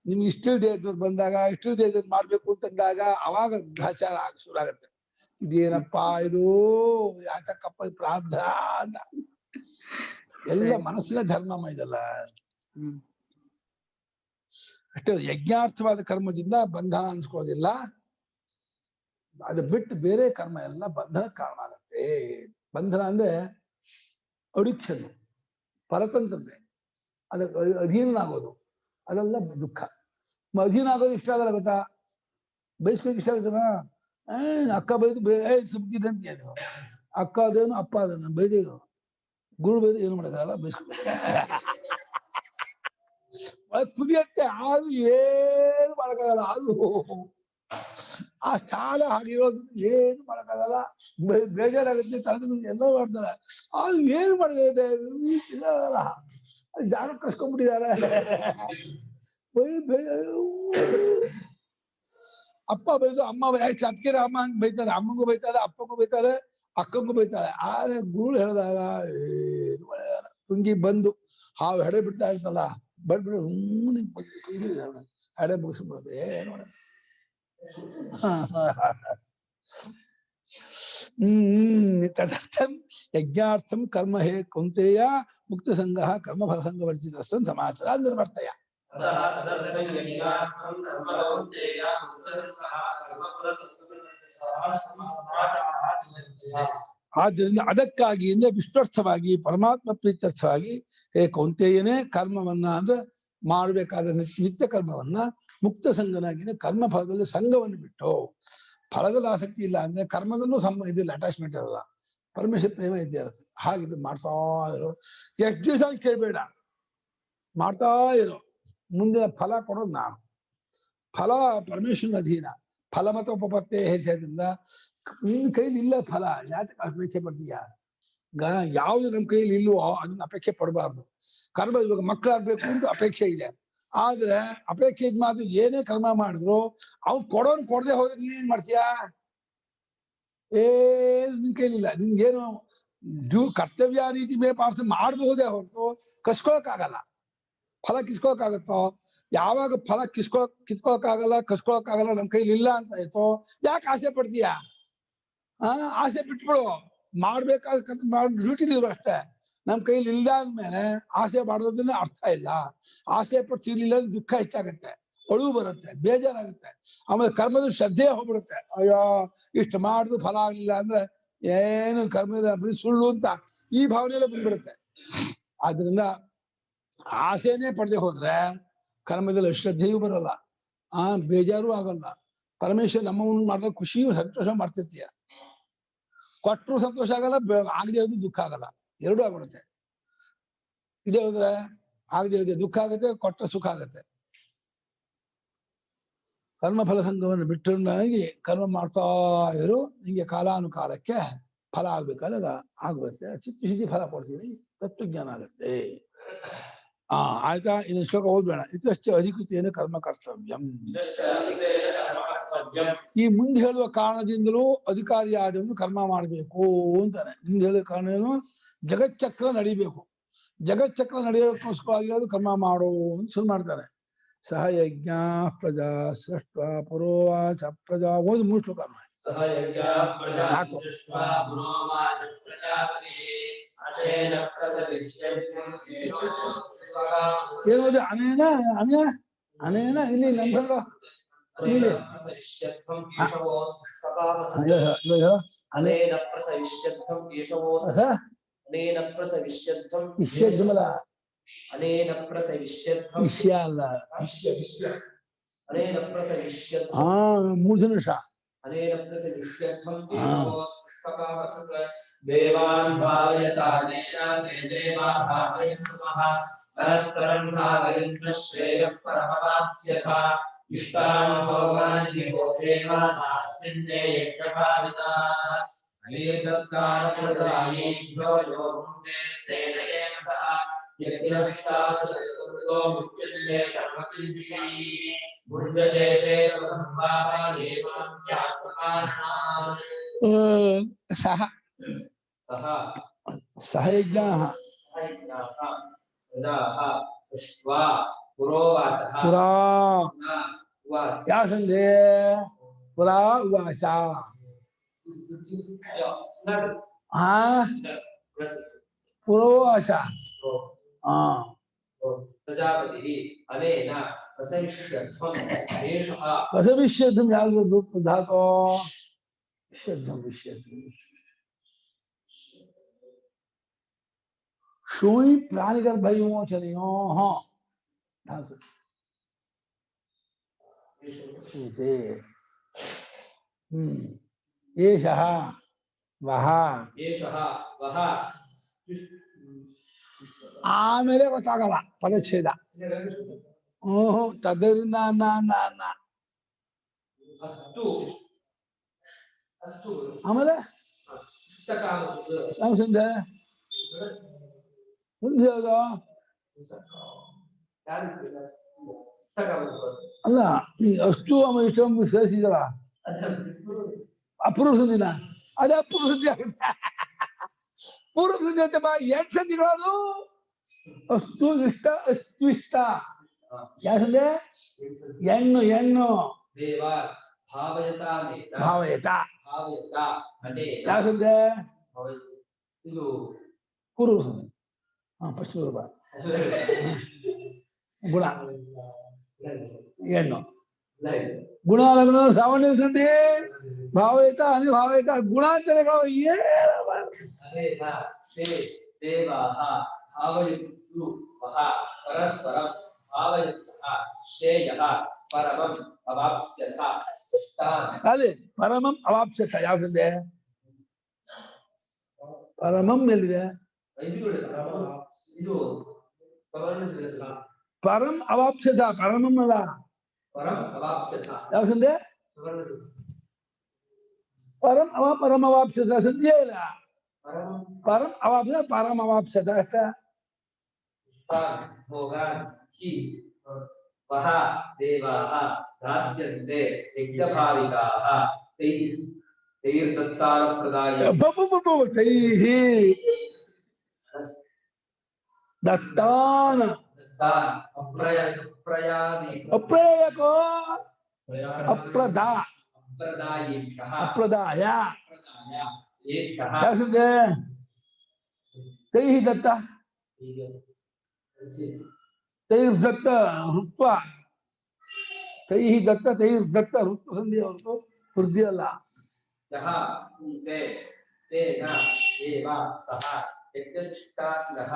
ನಿಮ್ಗೆ ಇಷ್ಟದೇ ಇದ್ದವ್ರು ಬಂದಾಗ, ಇಷ್ಟದೇ ಇದ್ದದ್ ಮಾಡ್ಬೇಕು ಅಂತಂದಾಗ ಅವಾಗ ಗ್ರಹಚಾರ ಶುರು ಆಗತ್ತೆ. ಇದೇನಪ್ಪಾ ಇದು, ಯಾತಕ್ಕಪ್ಪ ಪ್ರಾರ್ಧ ಅಂತ. ಎಲ್ಲ ಮನಸ್ಸಿನ ಧರ್ಮಮ್ಮ ಇದೆಲ್ಲ. ಅಷ್ಟೇ, ಯಜ್ಞಾರ್ಥವಾದ ಕರ್ಮದಿಂದ ಬಂಧನ ಅನ್ಸ್ಕೊಳ್ಳೋದಿಲ್ಲ. ಅದು ಬಿಟ್ಟು ಬೇರೆ ಕರ್ಮ ಎಲ್ಲ ಬಂಧನಕ್ಕೆ ಕಾರಣ ಆಗತ್ತೆ. ಬಂಧನ ಅಂದ್ರೆ ಅಡಿಕ್ಷನ್, ಪರತಂತ್ರತೆ, ಅದಕ್ಕೆ ಅಧೀನನಾಗೋದು, ಅದೆಲ್ಲ ದುಃಖ. ಅಧೀನ ಆಗೋದು ಇಷ್ಟ ಆಗಲ್ಲ ಗೊತ್ತಾ? ಬಯಸ್ಕೋದು ಇಷ್ಟ ಆಗುತ್ತಲ್ಲ. ಅಕ್ಕ ಬೈದು ಸುಮ್ಕಿದಂತೆ ಅದು. ಅಕ್ಕ ಅದೇನು ಅಪ್ಪ ಅದನ್ನು ಬೈದೇನು, ಗುರು ಬೈದು ಏನು ಮಾಡೋಕ್ಕಾಗಲ್ಲ, ಬೈಸ್ಕೊಬೇಕು. ಕುದಿಯತ್ತೆ, ಅದು ಏನು ಮಾಡಕ್ಕಾಗಲ್ಲ. ಅದು ಆ ಸ್ಥಾನ ಹಾಗಿರೋದು ಏನು ಮಾಡಕ್ಕಾಗಲ್ಲ. ಬೇಜಾರಾಗುತ್ತೆ, ತಲೆದ ಎಲ್ಲೋ ಮಾಡ್ತಾರೆ. ಅದು ಏನು ಮಾಡಿದೆ ಜಾಗ ಕಸ್ಕೊಂಡ್ಬಿಟ್ಟಿದ್ದಾರೆ. ಅಪ್ಪ ಬೈದು ಅಮ್ಮ ಚಪ್ಕಿರ ಅಮ್ಮ ಹಂಗ್ ಬೈತಾರೆ, ಅಮ್ಮಗೂ ಬೈತಾರೆ, ಅಪ್ಪಗೂ ಬೈತಾರೆ, ಅಕ್ಕಂಗೂ ಬೈತಾರೆ. ಆದ್ರೆ ಗುರು ಹೇಳಿದಾಗ ಏನು ಮಾಡಲ್ಲ. ತುಂಗಿ ಬಂದು ಹಾವು ಹೆಡೆ ಬಿಡ್ತಾ ಇರ್ತಲ್ಲ, ಬಂದ್ಬಿಡು ಹೆಡೆ ಮುಗಿಸ್ಬಿಡೋದು. ಏನು ಮಾಡ ತದರ್ಥಂ ಯಜ್ಞಾರ್ಥಂ ಕರ್ಮ ಹೇ ಕೌಂತೆಯ ಮುಕ್ತ ಸಂಘ ಕರ್ಮ ಫಲ ಸಂಘ ವರ್ಜಿತ ಸಮಾಚಾರ ನಿರ್ವರ್ತಯ. ಆದ್ದರಿಂದ ಅದಕ್ಕಾಗಿ ಅಂದ್ರೆ ವಿಷ್ಣರ್ಥವಾಗಿ, ಪರಮಾತ್ಮ ಪ್ರೀತ್ಯರ್ಥವಾಗಿ ಹೇ ಕೌಂತೆಯನೇ ಕರ್ಮವನ್ನ ಅಂದ್ರೆ ಮಾಡಬೇಕಾದ ನಿತ್ಯ ಕರ್ಮವನ್ನ ಮುಕ್ತ ಸಂಘನಾಗಿನೇ ಕರ್ಮ ಫಲದಲ್ಲಿ ಸಂಘವನ್ನು ಬಿಟ್ಟು, ಫಲದಲ್ಲಿ ಆಸಕ್ತಿ ಇಲ್ಲ ಅಂದ್ರೆ ಕರ್ಮದಲ್ಲೂ ಇದಿಲ್ಲ, ಅಟ್ಯಾಚ್ಮೆಂಟ್ ಇರಲ್ಲ, ಪರಮೇಶ್ವರ ಪ್ರೇಮ ಇದ್ದೇ ಇರುತ್ತೆ. ಹಾಗಿದ್ದು ಮಾಡ್ತಾ ಇರೋ, ಎಷ್ಟು ದಿವಸ ಕೇಳಬೇಡ, ಮಾಡ್ತಾ ಇರೋ. ಮುಂದಿನ ಫಲ ಕೊಡೋದು ನಾನು. ಫಲ ಪರಮೇಶ್ವರನ ಅಧೀನ, ಫಲಮತ ಉಪಪತ್ತೆ ಹೇಳಿದ್ರಿಂದ ನಿನ್ನ ಕೈಲಿ ಇಲ್ಲ ಫಲ ಯಾಕೆ ಅಪೇಕ್ಷೆ ಪಡ್ತೀಯ ಯಾವ್ದು ನಮ್ಮ ಕೈಲಿ ಇಲ್ವೋ ಅದನ್ನ ಅಪೇಕ್ಷೆ ಪಡಬಾರ್ದು ಕರ್ಮ ಇವಾಗ ಮಕ್ಕಳಾಗ್ಬೇಕು ಅಂತ ಅಪೇಕ್ಷೆ ಇದೆ ಆದ್ರೆ ಅಪೇಕ್ಷೆ ಇದ್ ಮಾತ್ರ ಏನೇ ಕರ್ಮ ಮಾಡಿದ್ರು ಅವ್ನು ಕೊಡೋನ್ ಕೊಡದೆ ಹೋದ್ರೆ ನೀನ್ ಏನ್ ಮಾಡ್ತೀಯಾ ನಿನ್ ಕೈಲಿಲ್ಲ ನಿನ್ಗೇನು ಕರ್ತವ್ಯ ರೀತಿ ಪಾರ್ಥ ಮಾಡಬಹುದೇ ಹೊರತು ಕಸ್ಕೊಳಕ್ಕಾಗಲ್ಲ ಫಲ ಕಿಸ್ಕೊಳಕ್ಕಾಗತ್ತೋ ಯಾವಾಗ ಫಲ ಕಿಸ್ಕೊಳಕ್ಕಾಗಲ್ಲ ಕಸ್ಕೊಳಕ್ಕಾಗಲ್ಲ ನಮ್ ಕೈಲಿ ಇಲ್ಲ ಅಂತ ಆಯ್ತೋ ಯಾಕೆ ಆಸೆ ಪಡ್ತೀಯ ಆಸೆ ಬಿಟ್ಬಿಡು ಮಾಡ್ಬೇಕಾದ ಡ್ಯೂಟಿಲಿರು ಅಷ್ಟೇ ನಮ್ ಕೈಲಿ ಇಲ್ಲ ಅಂದ್ಮೇಲೆ ಆಸೆ ಮಾಡೋದ್ರಿಂದ ಅರ್ಥ ಇಲ್ಲ ಆಸೆ ಪಡ್ತಿರ್ಲಿಲ್ಲ ದುಃಖ ಹೆಚ್ಚಾಗತ್ತೆ ಅಳುವು ಬರುತ್ತೆ ಬೇಜಾರಾಗುತ್ತೆ ಆಮೇಲೆ ಕರ್ಮದ ಶ್ರದ್ಧೆ ಹೋಗ್ಬಿಡುತ್ತೆ ಅಯ್ಯೋ ಇಷ್ಟು ಮಾಡಿದ್ರು ಫಲ ಆಗ್ಲಿಲ್ಲ ಅಂದ್ರೆ ಏನು ಕರ್ಮದ ಸುಳ್ಳು ಅಂತ ಈ ಭಾವನೆಲ್ಲ ಬಂದ್ಬಿಡುತ್ತೆ ಆದ್ರಿಂದ ಆಸೆನೇ ಪಡೆದೇ ಹೋದ್ರೆ ಕರ್ಮದಲ್ಲಿ ಶ್ರದ್ಧೆಯೂ ಬರಲ್ಲ ಬೇಜಾರು ಆಗಲ್ಲ ಪರಮೇಶ್ವರ ನಮ್ಮನ್ನು ಮಾಡಿದ ಖುಷಿಯೂ ಸಂತೋಷ ಮಾಡ್ತಿರ್ತೀಯ ಕೊಟ್ಟರು ಸಂತೋಷ ಆಗಲ್ಲ ಆಗದೆ ಹೋದ್ರೆ ದುಃಖ ಆಗಲ್ಲ ಎರಡೂ ಆಗ್ಬಿಡುತ್ತೆ ಇದೇ ಹೋದ್ರೆ ಆಗದೆ ಹೋದ್ರೆ ದುಃಖ ಆಗುತ್ತೆ ಕೊಟ್ಟ ಸುಖ ಆಗುತ್ತೆ ಕರ್ಮ ಫಲ ಸಂಘವನ್ನು ಬಿಟ್ಟನಾಗಿ ಕರ್ಮ ಮಾಡ್ತಾ ಇರು ನಿಂಗೆ ಕಾಲಾನುಕಾಲಕ್ಕೆ ಫಲ ಆಗ್ಬೇಕಾದಾಗ ಆಗುತ್ತೆ ಚಿತ್ತ ಫಲ ಕೊಡ್ತೀವಿ ತತ್ವಜ್ಞಾನ ಆಗುತ್ತೆ ಆಯ್ತಾ ಇದನ್ನ ಶ್ಲೋಕ ಓದ್ಬೇಡ ಇದಷ್ಟು ಅಧಿಕೃತಿಯನ್ನು ಕರ್ಮ ಕರ್ತವ್ಯಂ ಈ ಮುಂದೆ ಹೇಳುವ ಕಾರಣದಿಂದಲೂ ಅಧಿಕಾರಿಯಾದವನು ಕರ್ಮ ಮಾಡಬೇಕು ಅಂತಾನೆ ಮುಂದೆ ಹೇಳುವ ಕಾರಣ ಏನು ಜಗಚ್ಚಕ್ರ ನಡಿಬೇಕು ಜಗಚ್ಚಕ್ರ ನಡೆಯೋಕ್ಕೋಸ್ಕರವಾಗಿ ಅದು ಕರ್ಮ ಮಾಡೋ ಅಂತ ಶುರು ಮಾಡ್ತಾರೆ ಸಹ ಯಜ್ಞ ಪ್ರಜಾ ಸೃಷ್ಟ ಪುರೋವಾಚ ಪ್ರಜಾ ಓದು 3 ಶ್ಲೋಕ ಏನೋದು ಅನೇನ ಅನೇನ ಇಲ್ಲಿ ನಂಬಲ್ಲ ಮೂರ್ಧನುಷ ದೇವಾನ್ ಭಾವಯತಾನೇನ ತೇ ದೇವಾ ಭಾವಯन्तುಮಃ ಪರಸ್ಪರಂ ಭಾವಯಂತ ಶ್ರೇಯಃ ಪರಮವಾಪ್ಸ್ಯಥ ಇಷ್ಟಾನ್ ಭೋಗಾನ್ ವಿಭೋ ದೇವಾ ನಾಸ್ಮಿನ್ನೇ ಯಜ್ಞಭಾವಿತಾಃ ಅನೇಕಕಾಲಪ್ರದಾಯೇಭ್ಯೋ ಯೋ ಮುಂದೆ ಸ್ಥೇನ ಏವ ಸಹ ಯಜ್ಞವಿಷ್ಟಾಸೋ ಮುಚ್ಯತೆ ಸರ್ವಕಿಲ್ಬಿಷೈ ಮುಜ್ಯತೆ ದೇವಸಂಭಾವ ಏವಂ ಚಾತ್ಮಕಾರಣಾನ್ ಸಹ ಸಹ ಯಜ್ಞಾಃ ಪುರಾ ಯಾಸಂಧೆ ಪುರಾ ಉವಾಚ ಪುರೋವಾಚ ಪ್ರಜಾಪತಿ ಅನೇನ ರಸವಿಷ್ಯಂ ಯಾವುದು ಧಾತೋ ವಿಷ್ಯಂ ಶೂಯಿ ಪ್ರಾಣಿಗರ್ಭ ವಿಮೋಚನೆಯೋ ಧಾತು ಏಷಃ ವಹ ಆಮೇಲೆ ಗೊತ್ತಾಗಲ್ಲ ಪದಚ್ಛೇದ ತದರಿಂದ ಆಮೇಲೆ ಸಂಧ್ಯೆ ಮುಂದೆ ಯಾವುದು ಅಲ್ಲ ಈ ಅಷ್ಟು ಆಮೇಲೆ ಇಷ್ಟೊಂದು ಸೇರಿಸಿದಲ್ಲ ಅಪೂರ್ವ ಸಂಧಿನ ಅದೇ ಅಪೂರ್ವ ಸಂಧಿ ಆಗುತ್ತೆ ಪೂರ್ವ ಸಂಧಿ ಅಂತ 8 ಸಂಧಿಗಳದು ಅಸ್ತು ಇಷ್ಟ ಅಸ್ತ್ವಿಷ್ಟ ಯಾವ ಸಂಧೆ ಹೆಣ್ಣು ಭಾವಯತ ಯಾವ ಸಂಧೆ ಇದು ಪೂರ್ವ ಸಂಧಿ ಪಶ್ಚಿಮ ಗುಣ ಹೆಣ್ಣು ಗುಣ ಲಗ್ನ ಸಾಮಾನ್ಯ ಸಂಧಿ ಭಾವಯುತ ಅನಿಭಾವಯುತ ಗುಣಾಂತರಗಳು ಅದೇ ಪರಮಂ ಅವಾಪ್ಸ್ಯಥ ಯಾವ ಸಂಧೆ ಪರಮಂ ಎಲ್ಲಿದೆ ಪರಂ ಅವಾಪ್ಸ್ಯಥ ಪರಮಂ ಅಲ್ಲ ಯಾವ ಸಂಧೆ ಪರಂ ಅವ ಪರಮವಾಪ್ಸದ ಸಂಧಿಯೇ ಇಲ್ಲ. ಪರಂ ಅವಾಪ್ಸ ಪರಮವಾಪ್ಸದ ಅಷ್ಟ. ಭೋಗಾನ್ ಹಿ ವಹ ದೇವಾಃ ದಾಸ್ಯಂತೆ ಯಜ್ಞಭಾವಿಕಾಃ ತೈರ್ದತ್ತಾನ ಪ್ರದಾಯ ತೈಹಿ ದತ್ತಾನ ಅಪ್ರಯಕೋ ಅಪ್ರದಾಯ ತೈಹಿ ದತ್ತ ತೈರ್ದತ್ತ ಹೃತ್ವ ತೈಹಿ ದತ್ತ ತೈರ್ದತ್ತ ಹೃತ್ವ ಸಂಧಿ ಹೊರತು ವೃದ್ಧಿ ಅಲ್ಲ. ಯಜ್ಞಶಿಷ್ಟಾಶ್ರಃ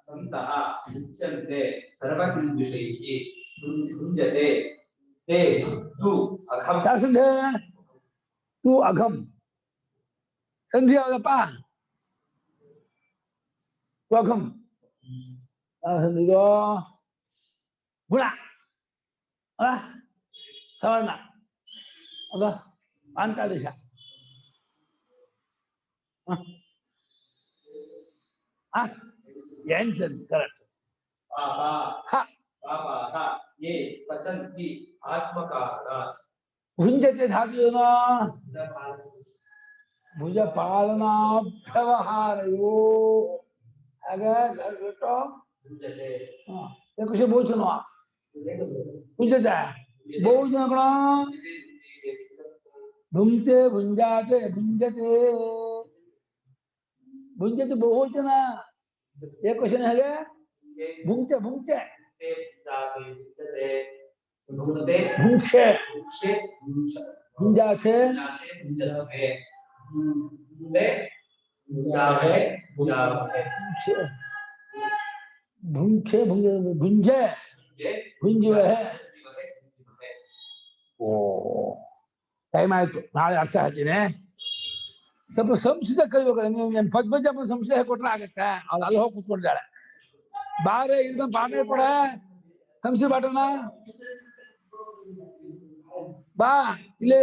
ಸಂತಃ ಮುಚ್ಯಂತೆ ಸರ್ವಹಿಂದುಷೈಃ ಭುಂಜತೆ ತೇ ತು ಅಘಂ. ತು ಅಘಂ ಸಂಧಿ ಯಾವ್ದಪ್ಪ? ತ್ವಘಂ ಸಂಧಿಗೋ ಗುಣ ಅಲ್ಲ ಸವರ್ಣ ಅದ ಪಾಂತಾದೇಶ. ಎಂಟು ಕರೆಕ್ಟ್. ಯೇ ಪಚಂತಿ ಆತ್ಮಕಾರಣಾತ್. ಭುಂಜತೆ ಧಾತು ಏನೋ? ಭುಜ ಪಾಲನಾಭ್ಯವಹಾರಯೋ ಹಾಗೆ ಖುಷಿ ಬಹುಚನ ಭುಂಜತೆ ಬಹುಜನ ಕಣ ಭುಂಕ್ತೆ ಭುಂಜಾತೆ ಭುಂಜತೆ ಭುಂಜತೆ ಬಹುವಚನ. एक क्वेश्चन है भुंक्ते भुंक्ते भुंक्षे भुंजाते भुंक्षे भुंजे भुंजुवे है. ओ टाइम आयतु नाಳೆ ಅರ್ಥ ಹೇಳ್ತೀನಿ. ಸ್ವಲ್ಪ ಸಂಶಯ ಕಲಿಬೇಕು. ಪದ್ಮಜಮ್ಮ ಸಂಶಯ ಕೊಟ್ರೆ ಆಗತ್ತೆ. ಅವ್ಳು ಅಲ್ಲಿ ಹೋಗಿ ಕೂತ್ಕೊಂಡಿದ್ದಾಳೆ. ಬಾರೆ ಇಲ್ಲಿ ಬಾಮೆ ಕೊಡ ಸಂಶಯ ಬಾಟನ ಬಾ ಇಲ್ಲೇ